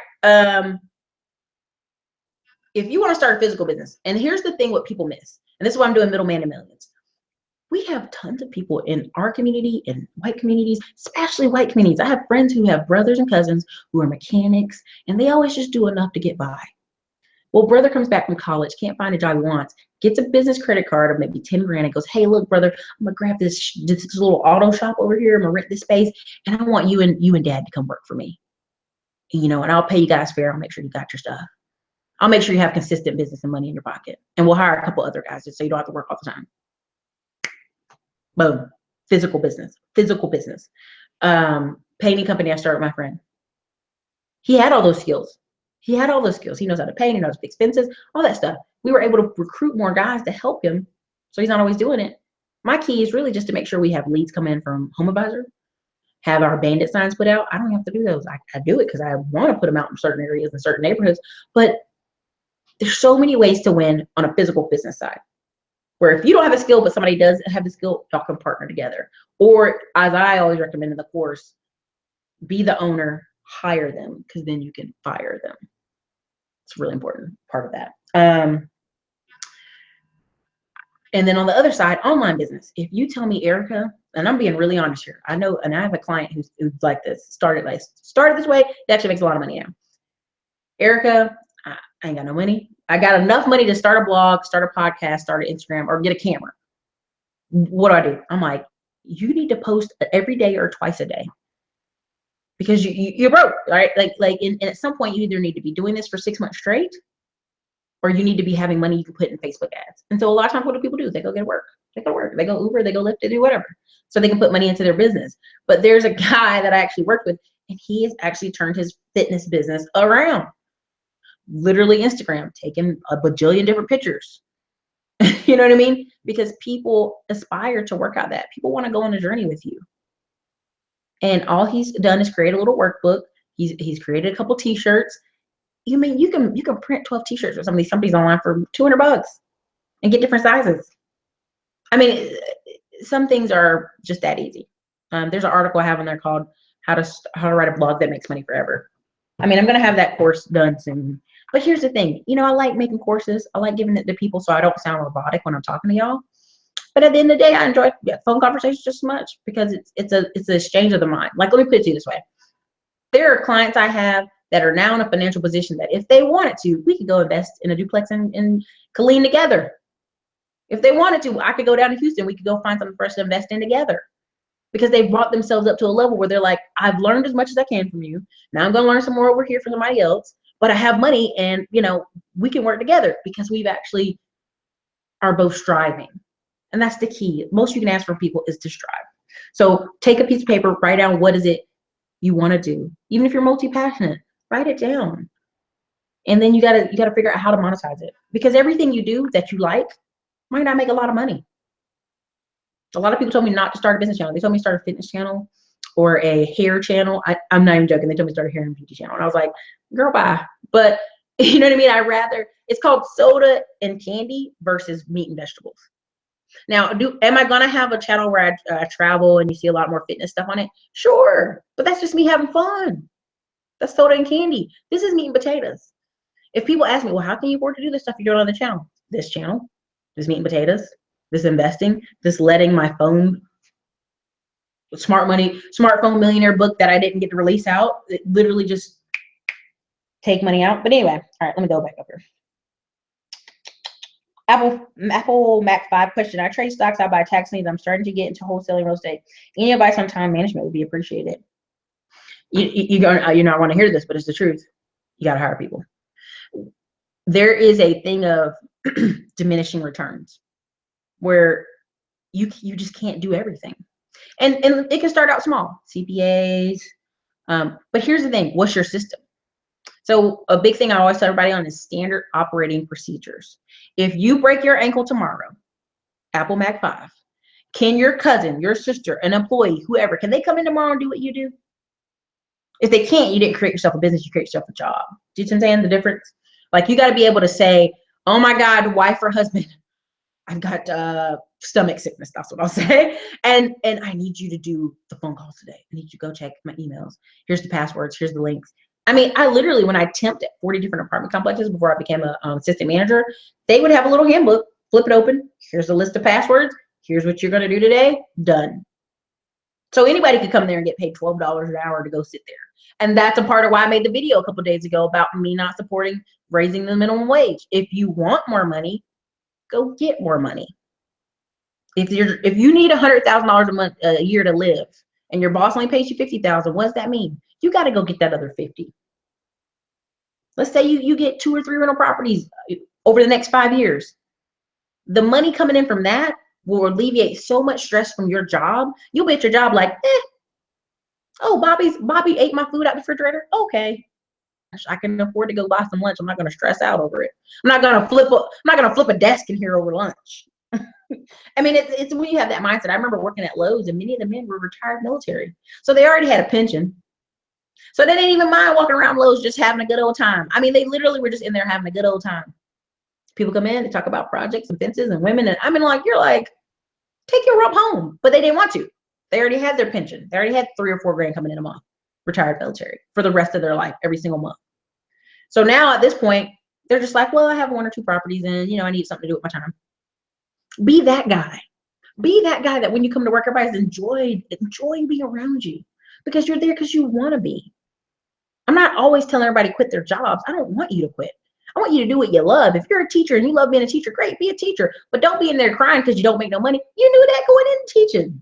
If you want to start a physical business, and here's the thing what people miss, and this is why I'm doing Middleman and Millions. We have tons of people in our community, in white communities, especially white communities. I have friends who have brothers and cousins who are mechanics, and they always just do enough to get by. Well, brother comes back from college, can't find a job he wants, gets a business credit card of maybe 10 grand and goes, hey, look, brother, I'm gonna grab this little auto shop over here. I'm gonna rent this space, and I want you and dad to come work for me. And I'll pay you guys fair. I'll make sure you got your stuff. I'll make sure you have consistent business and money in your pocket. And we'll hire a couple other guys just so you don't have to work all the time. Boom. Physical business. Painting company I started with my friend. He had all those skills. He knows how to paint, he knows expenses, all that stuff. We were able to recruit more guys to help him, so he's not always doing it. My key is really just to make sure we have leads come in from Home Advisor, have our bandit signs put out. I don't have to do those. I do it because I want to put them out in certain areas and certain neighborhoods. But there's so many ways to win on a physical business side, where if you don't have a skill but somebody does have the skill, y'all can partner together. Or, as I always recommend in the course, be the owner, hire them, because then you can fire them. It's a really important part of that. And then on the other side, online business. If you tell me, Erica, and I'm being really honest here, I know, and I have a client who's like this, started this way, it actually makes a lot of money now. Erica, I ain't got no money. I got enough money to start a blog, start a podcast, start an Instagram, or get a camera. What do? I'm like, you need to post every day or twice a day. Because you're broke, right? And at some point, you either need to be doing this for 6 months straight, or you need to be having money you can put in Facebook ads. And so a lot of times, what do people do? They go get work. They go Uber, they go Lyft, they do whatever, so they can put money into their business. But there's a guy that I actually worked with, and he has actually turned his fitness business around. Literally Instagram, taking a bajillion different pictures. You know what I mean? Because people aspire to work out that. People want to go on a journey with you. And all he's done is create a little workbook. He's created a couple t-shirts. You can print 12 t-shirts or somebody's online for $200 and get different sizes. I mean, some things are just that easy. There's an article I have on there called how to write a blog that makes money forever. I mean, I'm gonna have that course done soon. But here's the thing, I like making courses. I like giving it to people so I don't sound robotic when I'm talking to y'all. But at the end of the day, I enjoy phone conversations just as much because it's an exchange of the mind. Like, let me put it to you this way. There are clients I have that are now in a financial position that if they wanted to, we could go invest in a duplex in Killeen together. If they wanted to, I could go down to Houston. We could go find something for us to invest in together. Because they've brought themselves up to a level where they're like, I've learned as much as I can from you. Now I'm going to learn some more over here from somebody else. But I have money and, we can work together because we've actually are both striving. And that's the key. Most you can ask from people is to strive. So take a piece of paper, write down what is it you want to do. Even if you're multi-passionate, write it down. And then you gotta figure out how to monetize it. Because everything you do that you like might not make a lot of money. A lot of people told me not to start a business channel. They told me to start a fitness channel or a hair channel. I'm not even joking. They told me to start a hair and beauty channel. And I was like, girl, bye. But you know what I mean? It's called soda and candy versus meat and vegetables. Now, am I gonna have a channel where I travel and you see a lot more fitness stuff on it? Sure, but that's just me having fun. That's soda and candy. This is meat and potatoes. If people ask me, well, how can you afford to do this stuff you're doing on the channel? This channel, this meat and potatoes, this investing, this letting my smartphone millionaire book that I didn't get to release out, it literally just take money out. But anyway, all right, let me go back up here. Apple Mac 5 question. I trade stocks, I buy tax liens. I'm starting to get into wholesaling real estate. Any advice on time management would be appreciated. You're not want to hear this, but it's the truth. You got to hire people. There is a thing of diminishing returns where you just can't do everything. And it can start out small, CPAs. But here's the thing. What's your system? So a big thing I always tell everybody on is standard operating procedures. If you break your ankle tomorrow, Apple Mac 5, can your cousin, your sister, an employee, whoever, can they come in tomorrow and do what you do? If they can't, you didn't create yourself a business, you create yourself a job. Do you understand the difference? Like, you got to be able to say, oh my God, wife or husband, I've got stomach sickness. That's what I'll say. And I need you to do the phone calls today. I need you to go check my emails. Here's the passwords. Here's the links. I mean, I literally, when I temped at 40 different apartment complexes before I became a assistant manager, they would have a little handbook, flip it open. Here's a list of passwords. Here's what you're going to do today. Done. So anybody could come there and get paid $12 an hour to go sit there. And that's a part of why I made the video a couple of days ago about me not supporting raising the minimum wage. If you want more money, go get more money. If you need $100,000 a year to live, and your boss only pays you $50,000, what does that mean? You got to go get that other 50. Let's say you get 2 or 3 rental properties over the next 5 years. The money coming in from that will alleviate so much stress from your job. You'll be at your job like, oh, Bobby ate my food out the refrigerator. Okay, I can afford to go buy some lunch. I'm not going to stress out over it. I'm not going to flip a desk in here over lunch. I mean, it's when you have that mindset. I remember working at Lowe's, and many of the men were retired military, so they already had a pension. So they didn't even mind walking around Lowe's just having a good old time. I mean, they literally were just in there having a good old time. People come in, they talk about projects and fences and women, and I mean, like, you're like, take your rump home. But they didn't want to. They already had their pension. They already had 3 or 4 grand coming in a month, retired military, for the rest of their life, every single month. So now at this point, they're just like, well, I have 1 or 2 properties, and I need something to do with my time. Be that guy. Be that guy that when you come to work, everybody's enjoying being around you, because you're there because you want to be. I'm not always telling everybody to quit their jobs. I don't want you to quit. I want you to do what you love. If you're a teacher and you love being a teacher, great, be a teacher. But don't be in there crying because you don't make no money. You knew that going into teaching.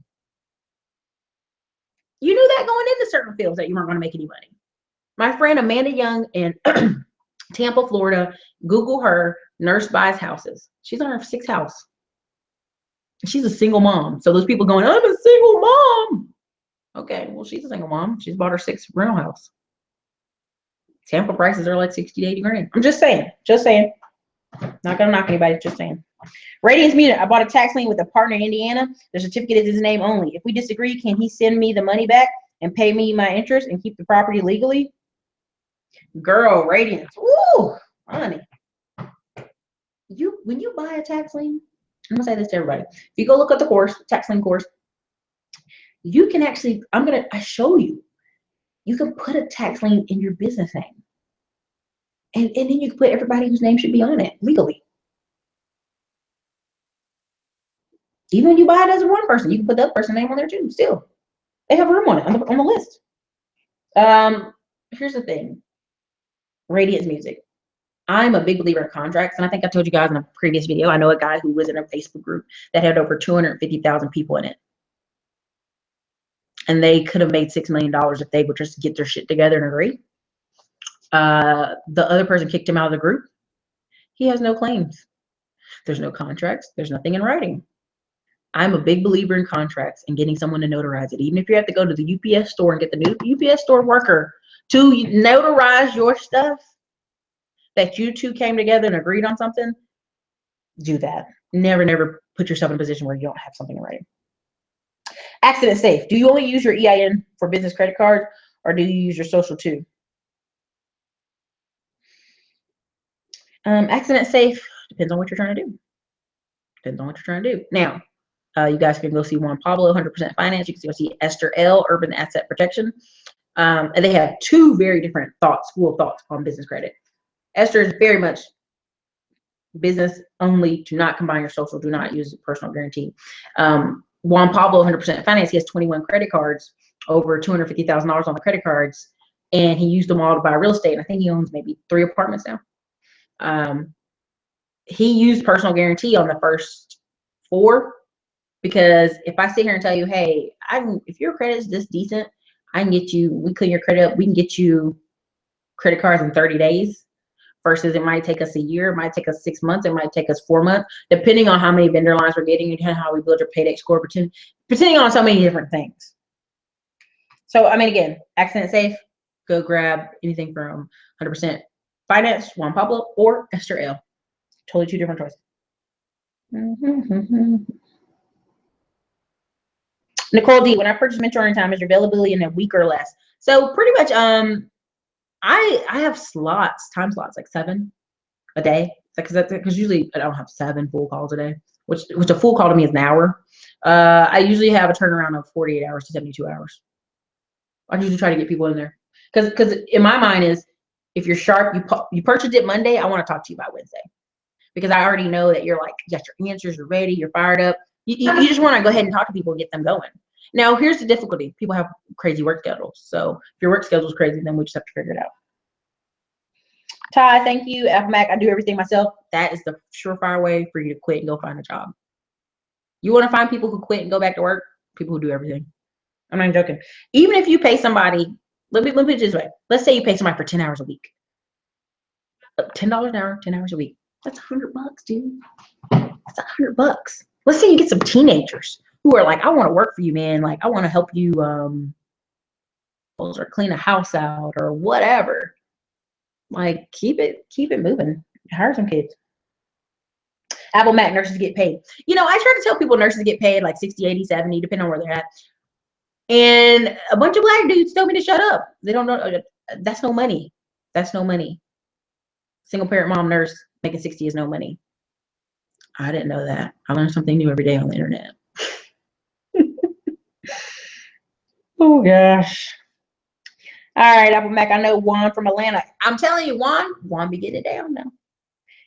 You knew that going into certain fields that you weren't going to make any money. My friend Amanda Young in Tampa, Florida, Google her, nurse buys houses. She's on her 6th house. She's a single mom. So those people going, I'm a single mom. Okay, well, she's a single mom. She's bought her 6th rental house. Tampa prices are like 60 to 80 grand. I'm just saying. Not gonna knock anybody, just saying. Radiance Music. I bought a tax lien with a partner in Indiana. The certificate is his name only. If we disagree, can he send me the money back and pay me my interest and keep the property legally? Girl, Radiance. Woo, honey. When you buy a tax lien, I'm gonna say this to everybody. If you go look at the course, tax lien course, you can actually, I show you. You can put a tax lien in your business name. And then you can put everybody whose name should be on it legally. Even when you buy it as a one person, you can put the other person's name on there too. Still, they have room on it on the list. Here's the thing. Radiance Music. I'm a big believer in contracts, and I think I told you guys in a previous video. I know a guy who was in a Facebook group that had over 250,000 people in it. And they could have made $6 million if they would just get their shit together and agree. The other person kicked him out of the group. He has no claims. There's no contracts. There's nothing in writing. I'm a big believer in contracts and getting someone to notarize it. Even if you have to go to the UPS store and get the new UPS store worker to notarize your stuff that you two came together and agreed on something, do that. Never put yourself in a position where you don't have something in writing. Accident safe. Do you only use your EIN for business credit cards, or do you use your social too? Accident safe depends on what you're trying to do. Depends on what you're trying to do. Now, you guys can go see Juan Pablo, 100% Finance. You can go see Esther L, Urban Asset Protection. And they have 2 very different school of thoughts on business credit. Esther is very much business only. Do not combine your social. Do not use personal guarantee. Juan Pablo, 100% Finance, he has 21 credit cards, over $250,000 on the credit cards, and he used them all to buy real estate. And I think he owns maybe 3 apartments now. He used personal guarantee on the first 4, because if I sit here and tell you, hey, if your credit is this decent, I can get you, we clean your credit up, we can get you credit cards in 30 days. Versus it might take us a year, it might take us 6 months, it might take us 4 months, depending on how many vendor lines we're getting and how we build your payday score, depending on so many different things. So, I mean, again, accident safe, go grab anything from 100% Finance, Juan Pablo, or Esther L. Totally 2 different choices. Nicole D, when I purchase mentoring time, is your availability in a week or less? So pretty much, I have time slots, like 7 a day. Because usually I don't have 7 full calls a day, which a full call to me is an hour. I usually have a turnaround of 48 hours to 72 hours. I usually try to get people in there. Because in my mind is, if you're sharp, you purchased it Monday, I want to talk to you by Wednesday. Because I already know that you're like, you got your answers, you're ready, you're fired up. You just want to go ahead and talk to people and get them going. Now, here's the difficulty. People have crazy work schedules. So if your work schedule is crazy, then we just have to figure it out. Ty, thank you. Apple Mac, I do everything myself. That is the surefire way for you to quit and go find a job. You want to find people who quit and go back to work? People who do everything. I'm not joking. Even if you pay somebody, let me put it this way. Let's say you pay somebody for 10 hours a week. $10 an hour, 10 hours a week. That's $100, dude. That's $100. Let's say you get some teenagers who are like, I want to work for you, man. Like, I want to help you or clean a house out or whatever. Like, keep it moving. Hire some kids. Apple Mac, nurses get paid. You know, I try to tell people nurses get paid like 60, 80, 70, depending on where they're at. And a bunch of black dudes tell me to shut up. They don't know. That's no money. That's no money. Single parent mom nurse making 60 is no money. I didn't know that. I learn something new every day on the internet. Oh gosh. All right, Apple Mac. I know Juan from Atlanta. I'm telling you, Juan be getting it down now.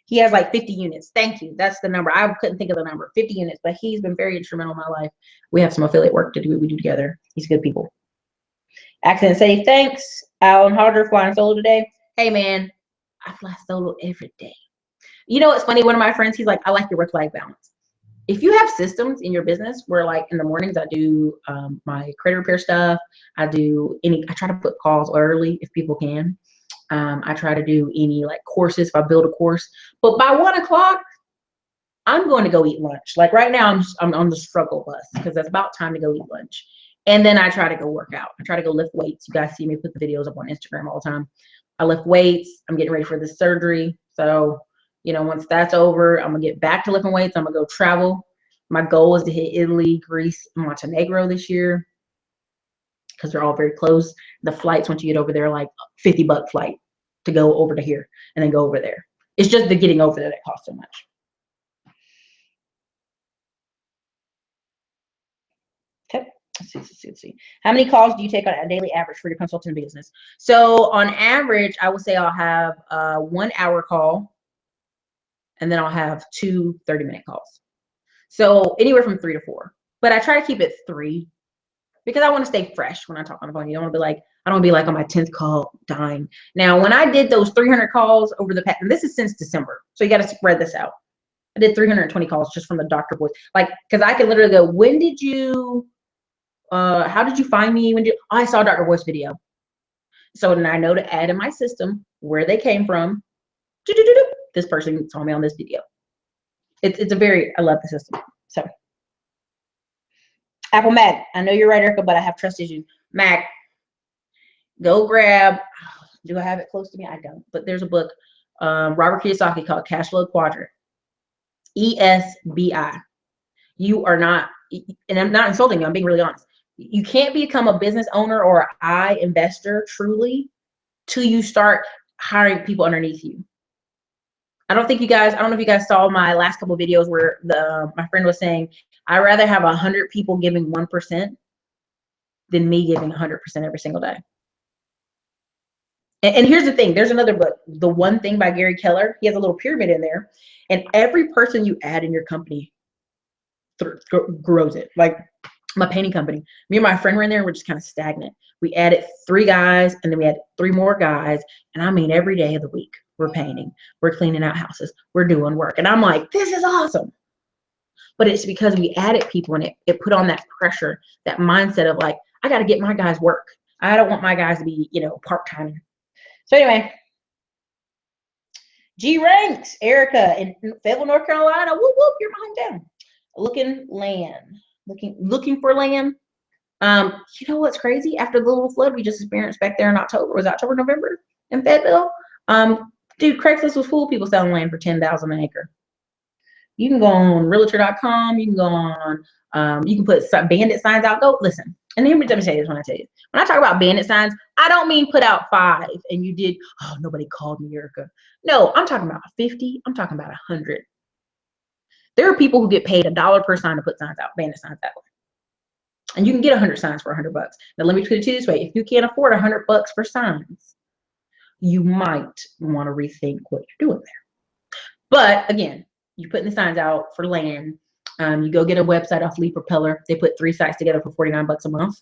He has like 50 units. Thank you. That's the number. I couldn't think of the number. 50 units, but he's been very instrumental in my life. We have some affiliate work to do. We do together. He's good people. Accent say thanks. Alan Harder flying solo today. Hey man, I fly solo every day. You know what's funny? One of my friends, he's like, I like your work-life balance. If you have systems in your business where like in the mornings I do my credit repair stuff, I try to put calls early if people can. I try to do any like courses if I build a course, but by 1 o'clock, I'm going to go eat lunch. Like right now, I'm on the struggle bus because it's about time to go eat lunch. And then I try to go work out. I try to go lift weights. You guys see me put the videos up on Instagram all the time. I lift weights. I'm getting ready for this surgery. So, you know, once that's over, I'm going to get back to lifting weights. I'm going to go travel. My goal is to hit Italy, Greece, and Montenegro this year because they're all very close. The flights, once you get over there, like $50 flight to go over to here and then go over there. It's just the getting over there that costs so much. Okay. Let's see. How many calls do you take on a daily average for your consulting business? So on average, I would say I'll have a 1 hour call and then I'll have 2 30-minute calls. So anywhere from 3 to 4, but I try to keep it 3 because I want to stay fresh when I talk on the phone. You don't want to be like, I don't want to be like on my 10th call dying. Now, when I did those 300 calls over the past, and this is since December, so you got to spread this out. I did 320 calls just from the doctor voice. Like, because I could literally go, when did you, how did you find me? I saw Dr. Voice video. So then I know to add in my system where they came from. This person saw me on this video. I love the system. So Apple Mac, I know you're right, Erica, but I have trust issues. Mac, go grab, do I have it close to me? I don't, but there's a book, Robert Kiyosaki called Cash Flow Quadrant. ESBI. You are not, and I'm not insulting you, I'm being really honest. You can't become a business owner or an I investor truly till you start hiring people underneath you. I don't know if you guys saw my last couple of videos where my friend was saying, I'd rather have 100 people giving 1% than me giving 100% every single day. And here's the thing, there's another book, The One Thing by Gary Keller. He has a little pyramid in there, and every person you add in your company grows it. Like my painting company, me and my friend were in there and we're just kind of stagnant. We added 3 guys and then we had 3 more guys, and I mean every day of the week we're painting, we're cleaning out houses, we're doing work, and I'm like, this is awesome. But it's because we added people, and it put on that pressure, that mindset of like, I got to get my guys work. I don't want my guys to be, part-time. So anyway, G Ranks, Erica in Fayetteville, North Carolina. Whoop whoop, you're behind down. Looking for land. You know what's crazy? After the little flood we just experienced back there in October, was it October, November in Fayetteville? Dude, Craigslist was full of people selling land for $10,000 an acre. You can go on realtor.com. You can go on, you can put bandit signs out. Go listen. And let me tell you this when I tell you. When I talk about bandit signs, I don't mean put out 5 and you did, oh, nobody called me, Erica. No, I'm talking about 50. I'm talking about 100. There are people who get paid $1 per sign to put signs out, bandit signs that way. And you can get 100 signs for $100. Now, let me put it to you this way. If you can't afford $100 for signs, you might want to rethink what you're doing there. But again, you're putting the signs out for land. You go get a website off Lead Propeller. They put 3 sites together for 49 bucks a month.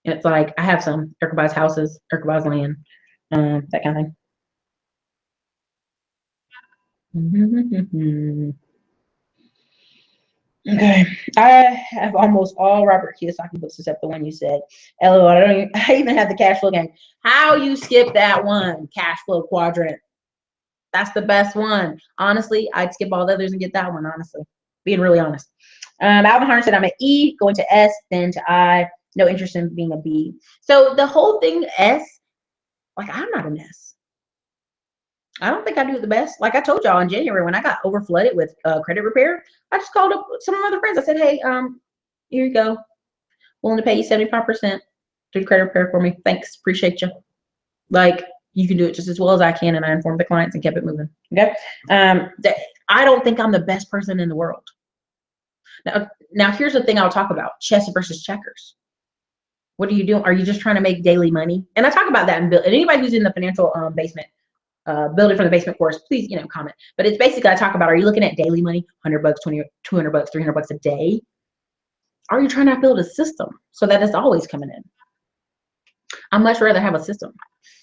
And it's like, I have some. Erica buys houses, Erica buys land, that kind of thing. Okay, I have almost all Robert Kiyosaki books except the one you said. LOL, I even have the cash flow game. How you skip that one? Cash flow quadrant. That's the best one. Honestly, I'd skip all the others and get that one, honestly. Being really honest. Alvin Harner said, I'm an E, going to S, then to I. No interest in being a B. So the whole thing, S, like, I'm not an S. I don't think I do it the best. Like I told y'all in January when I got over flooded with credit repair, I just called up some of my other friends. I said, hey, here you go. Willing to pay you 75% to credit repair for me. Thanks. Appreciate you. Like, you can do it just as well as I can. And I informed the clients and kept it moving. Okay. I don't think I'm the best person in the world. Now here's the thing I'll talk about: chess versus checkers. What are you doing? Are you just trying to make daily money? And I talk about that in Bill. And anybody who's in the financial basement, building from the basement course, please, comment. But it's basically, I talk about, are you looking at daily money, 100 bucks, 20, 200 bucks, 300 bucks a day? Are you trying to build a system so that it's always coming in? I'd much rather have a system.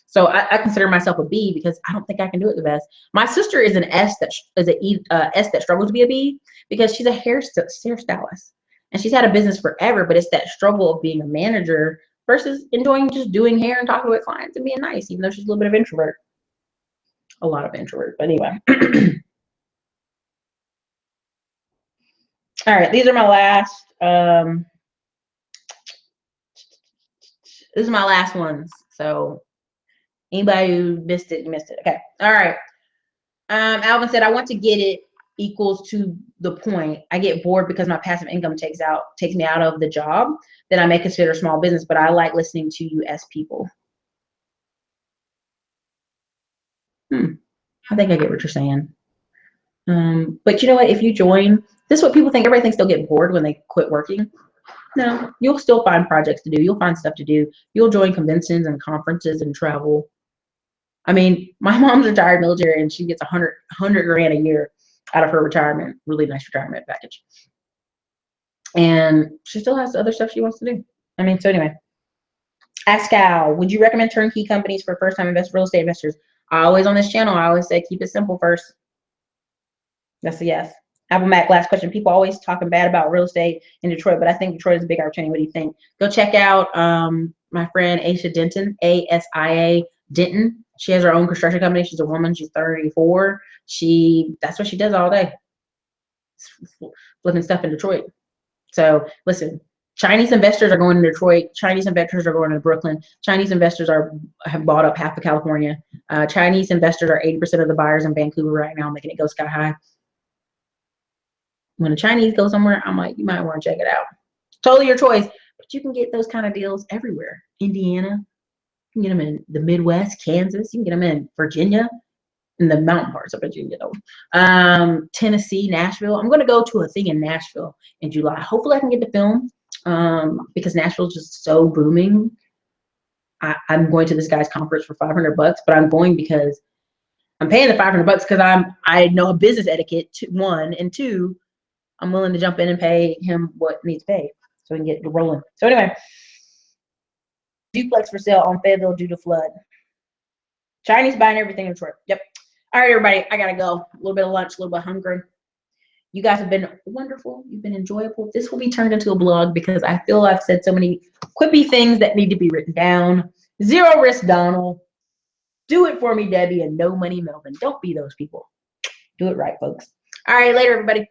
So I consider myself a B because I don't think I can do it the best. My sister is an S that is an S that struggles to be a B because she's a hairstylist and she's had a business forever, but it's that struggle of being a manager versus enjoying just doing hair and talking with clients and being nice, even though she's a little bit of introvert. A lot of introvert, but anyway. All right, these are my last. This is my last ones. So anybody who missed it, you missed it. Okay. All right. Alvin said, I want to get it equals to the point. I get bored because my passive income takes me out of the job that I may consider small business, but I like listening to you as people. I think I get what you're saying. But you know what? If you join, this is what people think. Everybody thinks they'll get bored when they quit working. No, you'll still find projects to do. You'll find stuff to do. You'll join conventions and conferences and travel. I mean, my mom's retired military and she gets 100 grand a year out of her retirement, really nice retirement package. And she still has other stuff she wants to do. I mean, so anyway. Ask Al, would you recommend turnkey companies for first-time real estate investors? Always on this channel, I always say keep it simple first. That's a yes. Apple Mac, last question. People always talking bad about real estate in Detroit, but I think Detroit is a big opportunity. What do you think? Go check out my friend Asia Denton, ASIA Denton. She has her own construction company. She's a woman. She's 34. That's what she does all day. Flipping stuff in Detroit. So listen, Chinese investors are going to Detroit. Chinese investors are going to Brooklyn. Chinese investors have bought up half of California. Chinese investors are 80% of the buyers in Vancouver right now, making it go sky high. When a Chinese go somewhere, I'm like, you might want to check it out. Totally your choice, but you can get those kind of deals everywhere. Indiana, you can get them in the Midwest, Kansas, you can get them in Virginia, in the mountain parts of Virginia, though. Tennessee, Nashville. I'm going to go to a thing in Nashville in July. Hopefully I can get the film because Nashville is just so booming. I'm going to this guy's conference for 500 bucks, but I'm going because I'm paying the 500 bucks because I know business etiquette, one, and two, I'm willing to jump in and pay him what needs paid so we can get rolling. So anyway, duplex for sale on Fayetteville due to flood. Chinese buying everything in Detroit. Yep. All right, everybody, I gotta go. A little bit of lunch, a little bit hungry. You guys have been wonderful. You've been enjoyable. This will be turned into a blog because I feel I've said so many quippy things that need to be written down. Zero risk, Donald. Do it for me, Debbie, and no money, Melvin. Don't be those people. Do it right, folks. All right, later, everybody.